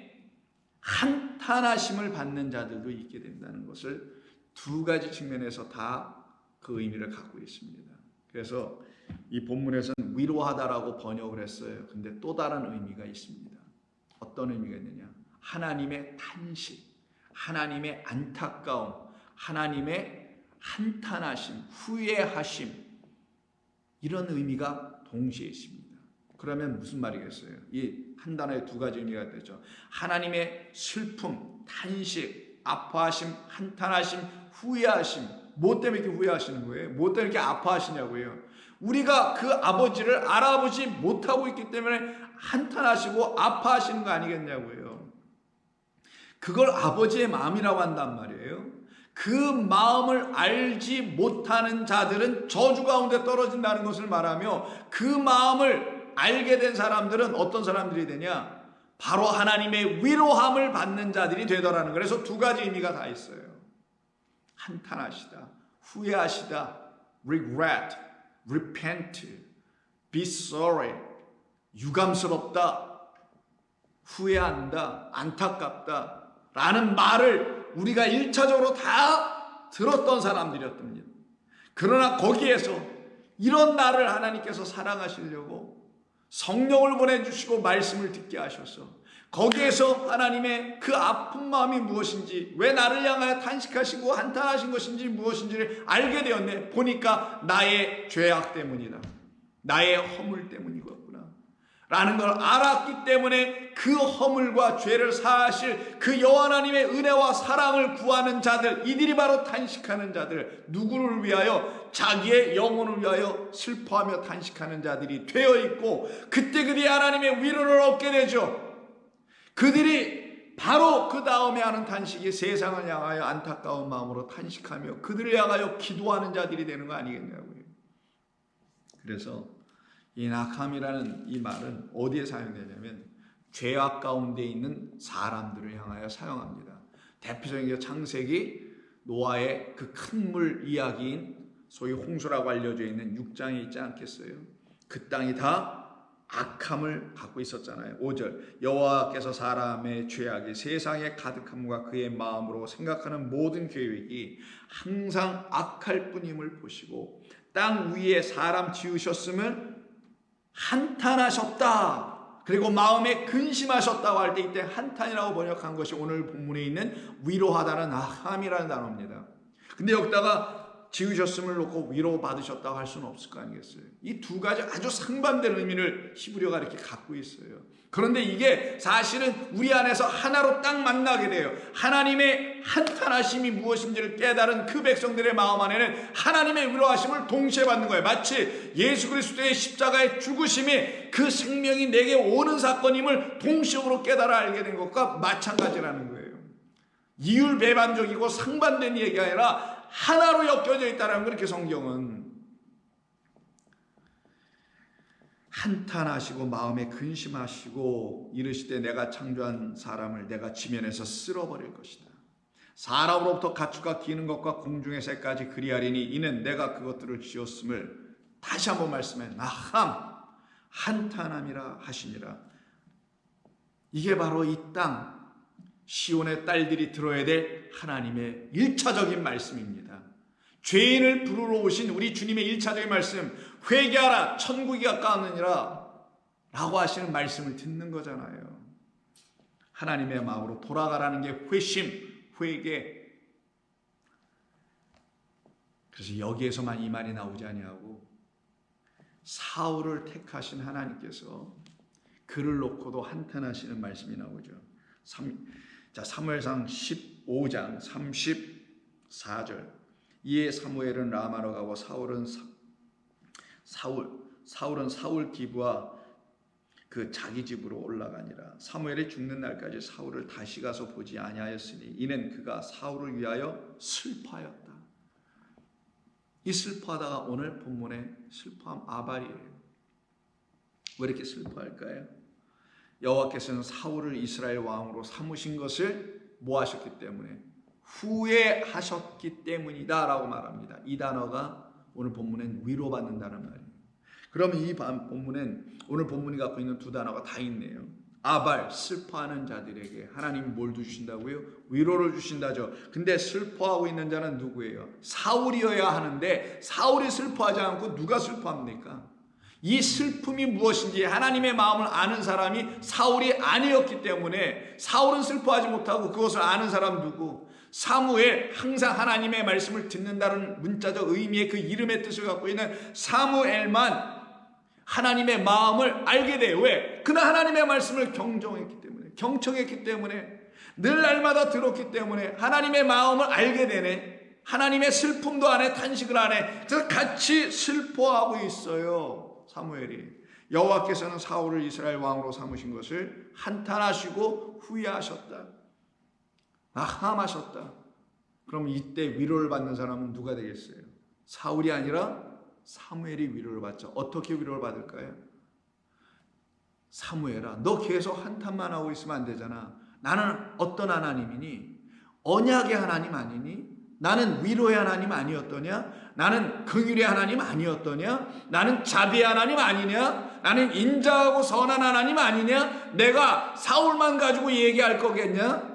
한탄하심을 받는 자들도 있게 된다는 것을 두 가지 측면에서 다 그 의미를 갖고 있습니다. 그래서 이 본문에서는 위로하다라고 번역을 했어요. 근데 또 다른 의미가 있습니다. 어떤 의미가 있느냐? 하나님의 탄식, 하나님의 안타까움, 하나님의 한탄하심, 후회하심 이런 의미가 동시에 있습니다. 그러면 무슨 말이겠어요? 이 한 단어에 두 가지 의미가 되죠. 하나님의 슬픔, 탄식, 아파하심, 한탄하심, 후회하심. 뭐 때문에 이렇게 후회하시는 거예요? 뭐 때문에 이렇게 아파하시냐고요? 우리가 그 아버지를 알아보지 못하고 있기 때문에 한탄하시고 아파하시는 거 아니겠냐고요. 그걸 아버지의 마음이라고 한단 말이에요. 그 마음을 알지 못하는 자들은 저주 가운데 떨어진다는 것을 말하며 그 마음을 알게 된 사람들은 어떤 사람들이 되냐? 바로 하나님의 위로함을 받는 자들이 되더라는 거예요. 그래서 두 가지 의미가 다 있어요. 한탄하시다, 후회하시다, regret, repent, be sorry, 유감스럽다, 후회한다, 안타깝다 라는 말을 우리가 1차적으로 다 들었던 사람들이었답니다. 그러나 거기에서 이런 나를 하나님께서 사랑하시려고 성령을 보내주시고 말씀을 듣게 하셔서 거기에서 하나님의 그 아픈 마음이 무엇인지, 왜 나를 향하여 탄식하시고 한탄하신 것인지 무엇인지를 알게 되었네. 보니까 나의 죄악 때문이다, 나의 허물 때문이구나 라는 걸 알았기 때문에 그 허물과 죄를 사하실 그 여호와 하나님의 은혜와 사랑을 구하는 자들, 이들이 바로 탄식하는 자들, 누구를 위하여? 자기의 영혼을 위하여 슬퍼하며 탄식하는 자들이 되어 있고, 그때 그들이 하나님의 위로를 얻게 되죠. 그들이 바로 그 다음에 하는 탄식이 세상을 향하여 안타까운 마음으로 탄식하며 그들을 향하여 기도하는 자들이 되는 거 아니겠냐고요. 그래서 이 낙함이라는 이 말은 어디에 사용되냐면 죄악 가운데 있는 사람들을 향하여 사용합니다. 대표적인 게 창세기 노아의 그 큰 물 이야기인 소위 홍수라고 알려져 있는 6장에 있지 않겠어요? 그 땅이 다 악함을 갖고 있었잖아요. 5절 여호와께서 사람의 죄악이 세상에 가득함과 그의 마음으로 생각하는 모든 계획이 항상 악할 뿐임을 보시고 땅 위에 사람 지으셨음을 한탄하셨다. 그리고 마음에 근심하셨다고 할 때 이때 한탄이라고 번역한 것이 오늘 본문에 있는 위로하다는 낙함이라는 단어입니다. 근데 여기다가 지으셨음을 놓고 위로받으셨다고 할 수는 없을 거 아니겠어요? 이 두 가지 아주 상반된 의미를 히브리어가 이렇게 갖고 있어요. 그런데 이게 사실은 우리 안에서 하나로 딱 만나게 돼요. 하나님의 한탄하심이 무엇인지를 깨달은 그 백성들의 마음 안에는 하나님의 위로하심을 동시에 받는 거예요. 마치 예수 그리스도의 십자가의 죽으심이 그 생명이 내게 오는 사건임을 동시적으로 깨달아 알게 된 것과 마찬가지라는 거예요. 이율배반적이고 상반된 얘기가 아니라 하나로 엮여져 있다는 거. 이렇게 성경은 한탄하시고 마음에 근심하시고 이르시되 내가 창조한 사람을 내가 지면에서 쓸어버릴 것이다. 사람으로부터 가축과 기는 것과 공중의 새까지 그리하리니 이는 내가 그것들을 지었음을 다시 한번 말씀해 낙함 한탄함이라 하시니라. 이게 바로 이 땅 시온의 딸들이 들어야 될 하나님의 1차적인 말씀입니다. 죄인을 부르러 오신 우리 주님의 1차적인 말씀, 회개하라 천국이 가까웠느니라 라고 하시는 말씀을 듣는 거잖아요. 하나님의 마음으로 돌아가라는 게 회심, 회개. 그래서 여기에서만 이 말이 나오지 아니하고 사울을 택하신 하나님께서 그를 놓고도 한탄하시는 말씀이 나오죠. 사무엘상 15장 34절 이에 사무엘은 라마로 가고 사울은 사울 기브와 그 자기 집으로 올라가니라. 사무엘이 죽는 날까지 사울을 다시 가서 보지 아니하였으니 이는 그가 사울을 위하여 슬퍼하였다. 이 슬퍼하다가 오늘 본문의 슬퍼함 아발이에요. 왜 이렇게 슬퍼할까요? 여호와께서는 사울을 이스라엘 왕으로 삼으신 것을 뭐 하셨기 때문에? 후회하셨기 때문이다 라고 말합니다. 이 단어가 오늘 본문엔 위로받는다는 말이에요. 그러면 이 본문엔 오늘 본문이 갖고 있는 두 단어가 다 있네요. 아발, 슬퍼하는 자들에게 하나님이 뭘 주신다고요? 위로를 주신다죠. 근데 슬퍼하고 있는 자는 누구예요? 사울이어야 하는데 사울이 슬퍼하지 않고 누가 슬퍼합니까? 이 슬픔이 무엇인지 하나님의 마음을 아는 사람이 사울이 아니었기 때문에 사울은 슬퍼하지 못하고 그것을 아는 사람 누구? 사무엘, 항상 하나님의 말씀을 듣는다는 문자적 의미의 그 이름의 뜻을 갖고 있는 사무엘만 하나님의 마음을 알게 돼요. 왜? 그는 하나님의 말씀을 경청했기 때문에 늘 날마다 들었기 때문에 하나님의 마음을 알게 되네. 하나님의 슬픔도 안 해, 탄식을 안 해. 그래서 같이 슬퍼하고 있어요. 사무엘이. 여호와께서는 사울을 이스라엘 왕으로 삼으신 것을 한탄하시고 후회하셨다. 낙함하셨다. 그럼 이때 위로를 받는 사람은 누가 되겠어요? 사울이 아니라 사무엘이 위로를 받죠. 어떻게 위로를 받을까요? 사무엘아, 너 계속 한탄만 하고 있으면 안 되잖아. 나는 어떤 하나님이니? 언약의 하나님 아니니? 나는 위로의 하나님 아니었더냐? 나는 긍휼의 하나님 아니었더냐? 나는 자비의 하나님 아니냐? 나는 인자하고 선한 하나님 아니냐? 내가 사울만 가지고 얘기할 거겠냐?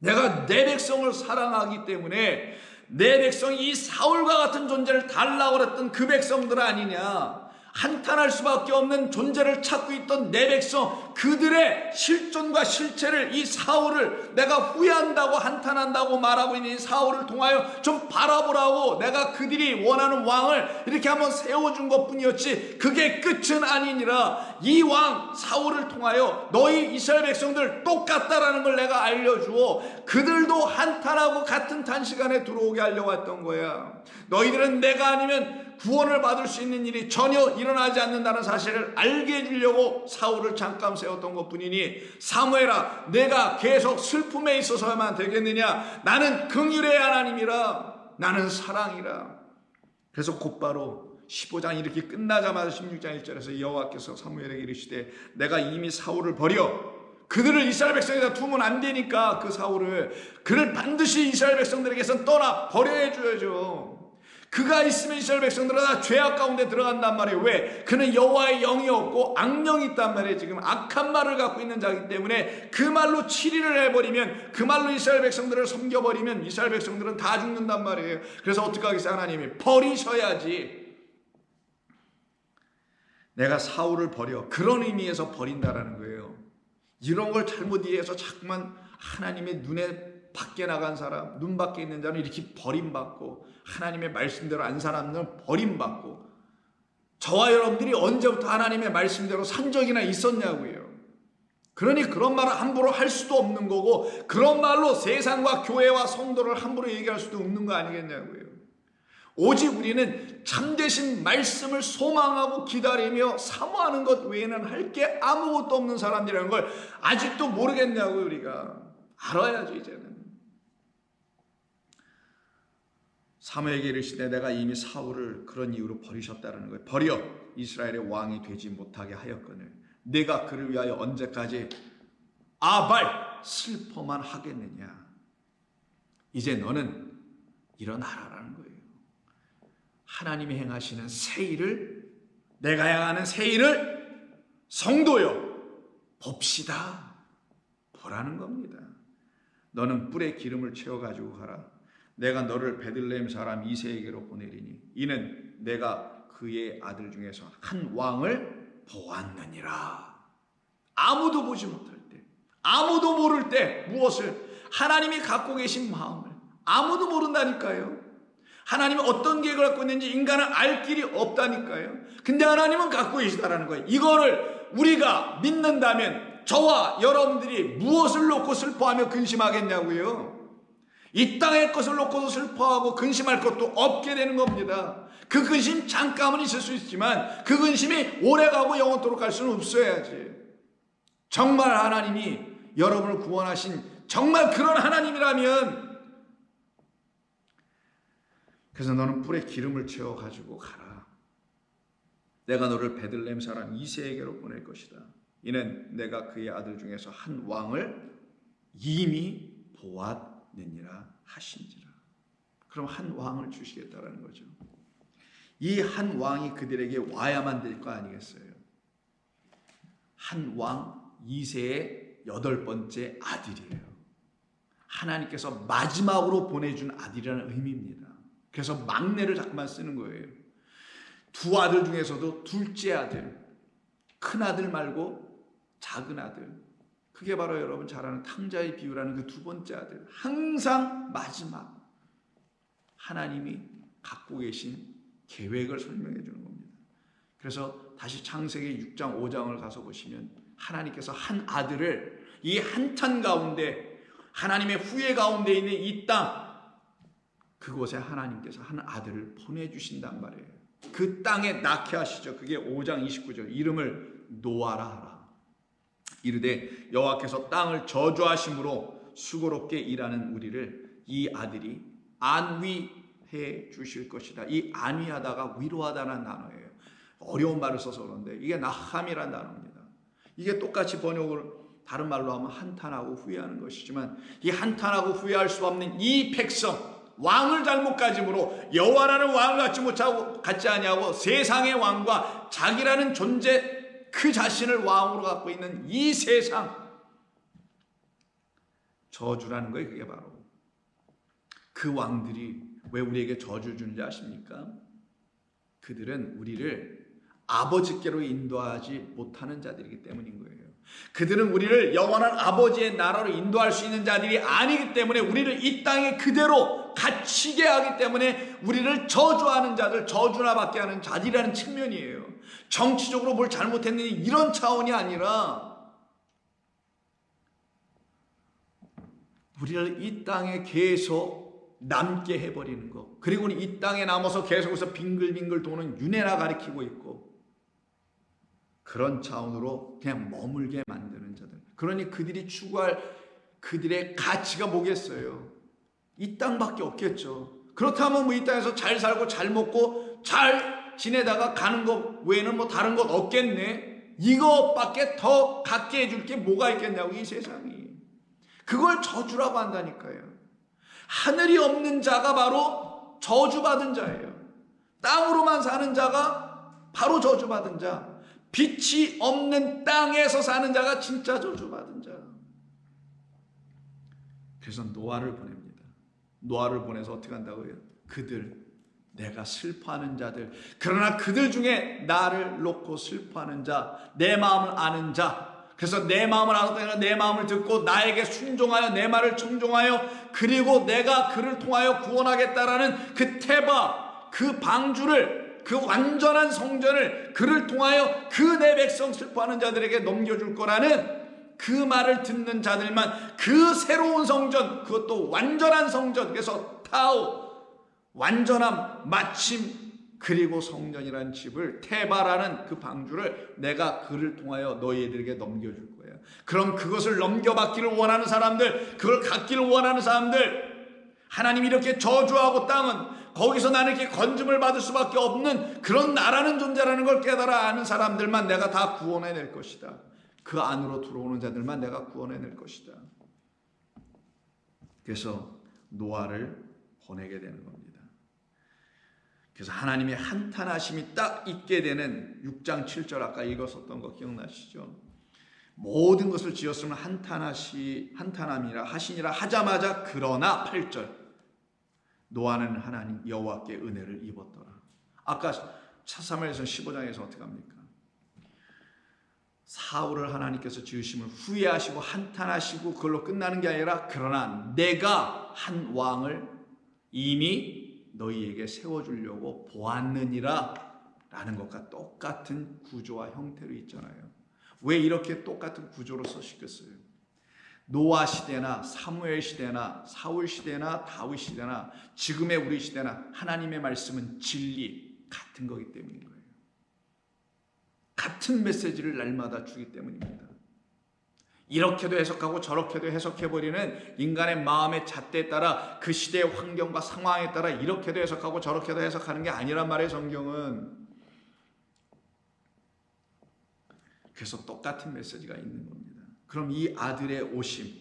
내가 내 백성을 사랑하기 때문에 내 백성이 이 사울과 같은 존재를 달라고 그랬던 그 백성들 아니냐? 한탄할 수밖에 없는 존재를 찾고 있던 내 백성, 그들의 실존과 실체를, 이 사울을 내가 후회한다고 한탄한다고 말하고 있는 이 사울을 통하여 좀 바라보라고 내가 그들이 원하는 왕을 이렇게 한번 세워준 것뿐이었지 그게 끝은 아니니라. 이 왕 사울을 통하여 너희 이스라엘 백성들 똑같다라는 걸 내가 알려주어 그들도 한탄하고 같은 탄식안에 들어오게 하려고 했던 거야. 너희들은 내가 아니면 구원을 받을 수 있는 일이 전혀 일어나지 않는다는 사실을 알게 해주려고 사울을 잠깐 세웠던 것뿐이니, 사무엘아, 내가 계속 슬픔에 있어서만 되겠느냐? 나는 긍휼의 하나님이라, 나는 사랑이라. 그래서 곧바로 15장 이렇게 끝나자마자 16장 1절에서 여호와께서 사무엘에게 이르시되 내가 이미 사울을 버려 그들을 이스라엘 백성에다 두면 안 되니까 그 사울을, 그를 반드시 이스라엘 백성들에게서 떠나 버려야 줘야죠. 그가 있으면 이스라엘 백성들은 다 죄악 가운데 들어간단 말이에요. 왜? 그는 여호와의 영이 없고 악령이 있단 말이에요. 지금 악한 말을 갖고 있는 자이기 때문에 그 말로 치리를 해버리면, 그 말로 이스라엘 백성들을 섬겨버리면 이스라엘 백성들은 다 죽는단 말이에요. 그래서 어떻게 하겠어요? 하나님이 버리셔야지. 내가 사울을 버려, 그런 의미에서 버린다라는 거예요. 이런 걸 잘못 이해해서 자꾸만 하나님의 눈에 밖에 나간 사람, 눈 밖에 있는 자는 이렇게 버림받고, 하나님의 말씀대로 안 사람들은 버림받고, 저와 여러분들이 언제부터 하나님의 말씀대로 산 적이나 있었냐고요. 그러니 그런 말을 함부로 할 수도 없는 거고, 그런 말로 세상과 교회와 성도를 함부로 얘기할 수도 없는 거 아니겠냐고요. 오직 우리는 참되신 말씀을 소망하고 기다리며 사모하는 것 외에는 할 게 아무것도 없는 사람들이라는 걸 아직도 모르겠냐고요. 우리가 알아야죠. 이제는 사무엘에게 이르시되 내가 이미 사울을 그런 이유로 버리셨다는 거예요. 버려 이스라엘의 왕이 되지 못하게 하였거늘 내가 그를 위하여 언제까지 아발 슬퍼만 하겠느냐. 이제 너는 일어나라라는 거예요. 하나님이 행하시는 새 일을, 내가 행하는 새 일을 성도여 봅시다, 보라는 겁니다. 너는 뿔에 기름을 채워가지고 가라. 내가 너를 베들레헴 사람 이새에게로 보내리니 이는 내가 그의 아들 중에서 한 왕을 보았느니라. 아무도 보지 못할 때, 아무도 모를 때 무엇을? 하나님이 갖고 계신 마음을 아무도 모른다니까요. 하나님은 어떤 계획을 갖고 있는지 인간은 알 길이 없다니까요. 근데 하나님은 갖고 계시다라는 거예요. 이거를 우리가 믿는다면 저와 여러분들이 무엇을 놓고 슬퍼하며 근심하겠냐고요. 이 땅의 것을 놓고도 슬퍼하고 근심할 것도 없게 되는 겁니다. 그 근심 잠깐은 있을 수 있지만 그 근심이 오래가고 영원토록 갈 수는 없어야지. 정말 하나님이 여러분을 구원하신 정말 그런 하나님이라면, 그래서 너는 뿔에 기름을 채워가지고 가라. 내가 너를 베들레헴 사람 이새에게로 보낼 것이다. 이는 내가 그의 아들 중에서 한 왕을 이미 보았느니라 하신지라. 그럼 한 왕을 주시겠다라는 거죠. 이 한 왕이 그들에게 와야만 될 거 아니겠어요? 한 왕 이새의 8번째 아들이에요. 하나님께서 마지막으로 보내준 아들이라는 의미입니다. 그래서 막내를 자꾸만 쓰는 거예요. 두 아들 중에서도 둘째 아들, 큰 아들 말고 작은 아들, 그게 바로 여러분 잘 아는 탕자의 비유라는 그 두 번째 아들. 항상 마지막 하나님이 갖고 계신 계획을 설명해 주는 겁니다. 그래서 다시 창세기 6장 5장을 가서 보시면 하나님께서 한 아들을 이 한탄 가운데, 하나님의 후예 가운데 있는 이 땅, 그곳에 하나님께서 한 아들을 보내주신단 말이에요. 그 땅에 낳게 하시죠. 그게 5장 29절. 이름을 노아라 하라. 이르되 여호와께서 땅을 저주하심으로 수고롭게 일하는 우리를 이 아들이 안위해 주실 것이다. 이 안위하다가 위로하다는 단어예요. 어려운 말을 써서 그런데 이게 나함이라는 단어입니다. 이게 똑같이 번역을 다른 말로 하면 한탄하고 후회하는 것이지만, 이 한탄하고 후회할 수 없는 이 백성, 왕을 잘못 가짐으로 여호와라는 왕을 갖지 아니하고 세상의 왕과 자기라는 존재 그 자신을 왕으로 갖고 있는 이 세상, 저주라는 거예요. 그게 바로 그 왕들이 왜 우리에게 저주 주는지 아십니까? 그들은 우리를 아버지께로 인도하지 못하는 자들이기 때문인 거예요. 그들은 우리를 영원한 아버지의 나라로 인도할 수 있는 자들이 아니기 때문에 우리를 이 땅에 그대로 갇히게 하기 때문에 우리를 저주하는 자들, 저주나 받게 하는 자들이라는 측면이에요. 정치적으로 뭘 잘못했느니 이런 차원이 아니라 우리를 이 땅에 계속 남게 해버리는 것, 그리고 이 땅에 남아서 계속해서 빙글빙글 도는 윤회나 가리키고 있고, 그런 차원으로 그냥 머물게 만드는 자들. 그러니 그들이 추구할 그들의 가치가 뭐겠어요? 이 땅밖에 없겠죠. 그렇다면 뭐 이 땅에서 잘 살고 잘 먹고 잘 지내다가 가는 것 외에는 뭐 다른 것 없겠네. 이것밖에 더 갖게 해줄 게 뭐가 있겠냐고, 이 세상이. 그걸 저주라고 한다니까요. 하늘이 없는 자가 바로 저주받은 자예요. 땅으로만 사는 자가 바로 저주받은 자. 빛이 없는 땅에서 사는 자가 진짜 저주받은 자. 그래서 노아를 보냅니다. 노아를 보내서 어떻게 한다고요? 그들, 내가 슬퍼하는 자들, 그러나 그들 중에 나를 놓고 슬퍼하는 자, 내 마음을 아는 자, 그래서 내 마음을 알았다, 내 마음을 듣고 나에게 순종하여 내 말을 청종하여 그리고 내가 그를 통하여 구원하겠다라는 그 테바, 그 방주를, 그 완전한 성전을 그를 통하여 그 내 백성 슬퍼하는 자들에게 넘겨줄 거라는 그 말을 듣는 자들만 그 새로운 성전, 그것도 완전한 성전, 그래서 타오, 완전함, 마침, 그리고 성전이라는 집을, 테바라는 그 방주를 내가 그를 통하여 너희들에게 넘겨줄 거야. 그럼 그것을 넘겨받기를 원하는 사람들, 그걸 갖기를 원하는 사람들, 하나님이 이렇게 저주하고 땅은 거기서 나는 이렇게 건짐을 받을 수밖에 없는 그런 나라는 존재라는 걸 깨달아 아는 사람들만 내가 다 구원해낼 것이다. 그 안으로 들어오는 자들만 내가 구원해낼 것이다. 그래서 노아를 보내게 되는 겁니다. 그래서 하나님의 한탄하심이 딱 있게 되는 6장 7절 아까 읽었었던 거 기억나시죠? 모든 것을 지었으면 한탄함이라 하시니라 하자마자 그러나 8절 노아는 하나님 여호와께 은혜를 입었더라. 아까 사무엘서 15장에서 어떻게 합니까? 사울을 하나님께서 지으심을 후회하시고 한탄하시고 그걸로 끝나는 게 아니라 그러나 내가 한 왕을 이미 너희에게 세워주려고 보았느니라 라는 것과 똑같은 구조와 형태로 있잖아요. 왜 이렇게 똑같은 구조로 쓰시겠어요? 노아 시대나 사무엘 시대나 사울 시대나 다윗 시대나 지금의 우리 시대나 하나님의 말씀은 진리 같은 거기 때문인 거예요. 같은 메시지를 날마다 주기 때문입니다. 이렇게도 해석하고 저렇게도 해석해버리는 인간의 마음의 잣대에 따라 그 시대의 환경과 상황에 따라 이렇게도 해석하고 저렇게도 해석하는 게 아니란 말이에요. 성경은 그래서 똑같은 메시지가 있는 겁니다. 그럼 이 아들의 오심,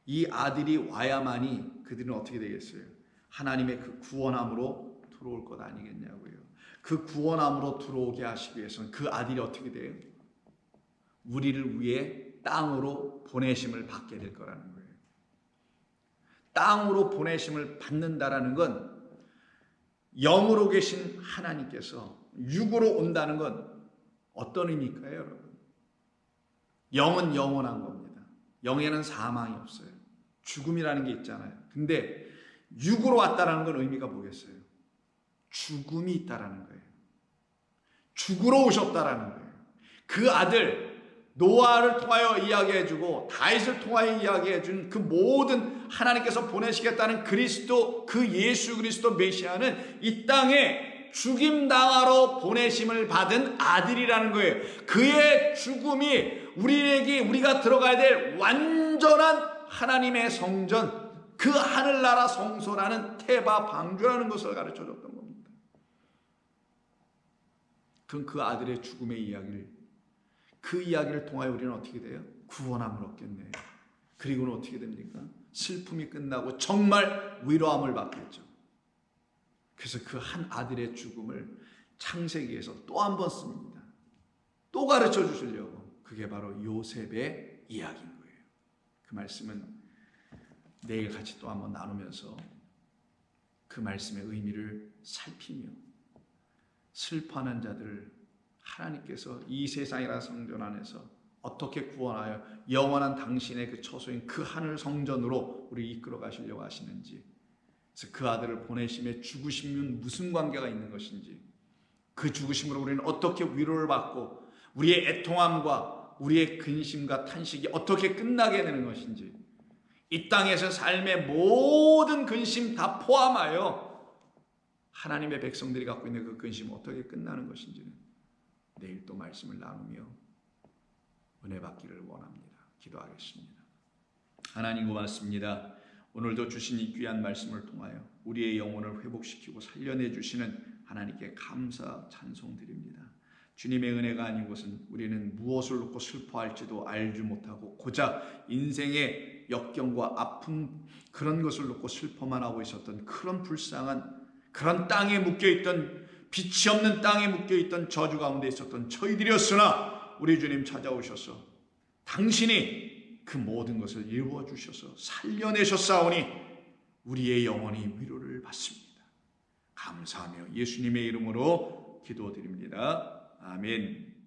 이 아들이 와야만이 그들은 어떻게 되겠어요? 하나님의 그 구원함으로 들어올 것 아니겠냐고요. 그 구원함으로 들어오게 하시기 위해서는 그 아들이 어떻게 돼요? 우리를 위해 땅으로 보내심을 받게 될 거라는 거예요. 땅으로 보내심을 받는다라는 건 영으로 계신 하나님께서 육으로 온다는 건 어떤 의미일까요, 여러분? 영은 영원한 겁니다. 영에는 사망이 없어요. 죽음이라는 게 있잖아요. 근데 육으로 왔다라는 건 의미가 뭐겠어요? 죽음이 있다라는 거예요. 죽으러 오셨다라는 거예요. 그 아들 노아를 통하여 이야기해주고 다윗을 통하여 이야기해준 그 모든 하나님께서 보내시겠다는 그리스도, 그 예수 그리스도 메시아는 이 땅에 죽임당하러 보내심을 받은 아들이라는 거예요. 그의 죽음이 우리가 들어가야 될 완전한 하나님의 성전, 그 하늘나라 성소라는 테바 방주라는 것을 가르쳐줬던 겁니다. 그럼 그 아들의 죽음의 이야기를, 그 이야기를 통하여 우리는 어떻게 돼요? 구원함을 얻겠네요. 그리고는 어떻게 됩니까? 슬픔이 끝나고 정말 위로함을 받겠죠. 그래서 그 한 아들의 죽음을 창세기에서 또 한 번 씁니다. 또 가르쳐 주시려고. 그게 바로 요셉의 이야기인 거예요. 그 말씀은 내일 같이 또 한번 나누면서 그 말씀의 의미를 살피며 슬퍼하는 자들을 하나님께서 이 세상이라는 성전 안에서 어떻게 구원하여 영원한 당신의 그 처소인 그 하늘 성전으로 우리 이끌어 가시려고 하시는지, 그래서 그 아들을 보내심에 죽으심은 무슨 관계가 있는 것인지, 그 죽으심으로 우리는 어떻게 위로를 받고 우리의 애통함과 우리의 근심과 탄식이 어떻게 끝나게 되는 것인지, 이 땅에서 삶의 모든 근심 다 포함하여 하나님의 백성들이 갖고 있는 그 근심은 어떻게 끝나는 것인지는 내일 또 말씀을 나누며 은혜 받기를 원합니다. 기도하겠습니다. 하나님 고맙습니다. 오늘도 주신 이 귀한 말씀을 통하여 우리의 영혼을 회복시키고 살려내 주시는 하나님께 감사 찬송 드립니다. 주님의 은혜가 아닌 것은 우리는 무엇을 놓고 슬퍼할지도 알지 못하고 고작 인생의 역경과 아픔, 그런 것을 놓고 슬퍼만 하고 있었던 그런 불쌍한, 그런 땅에 묶여있던, 빛이 없는 땅에 묶여있던 저주 가운데 있었던 저희들이었으나 우리 주님 찾아오셔서 당신이 그 모든 것을 이루어 주셔서 살려내셨사오니 우리의 영혼이 위로를 받습니다. 감사하며 예수님의 이름으로 기도드립니다. 아멘.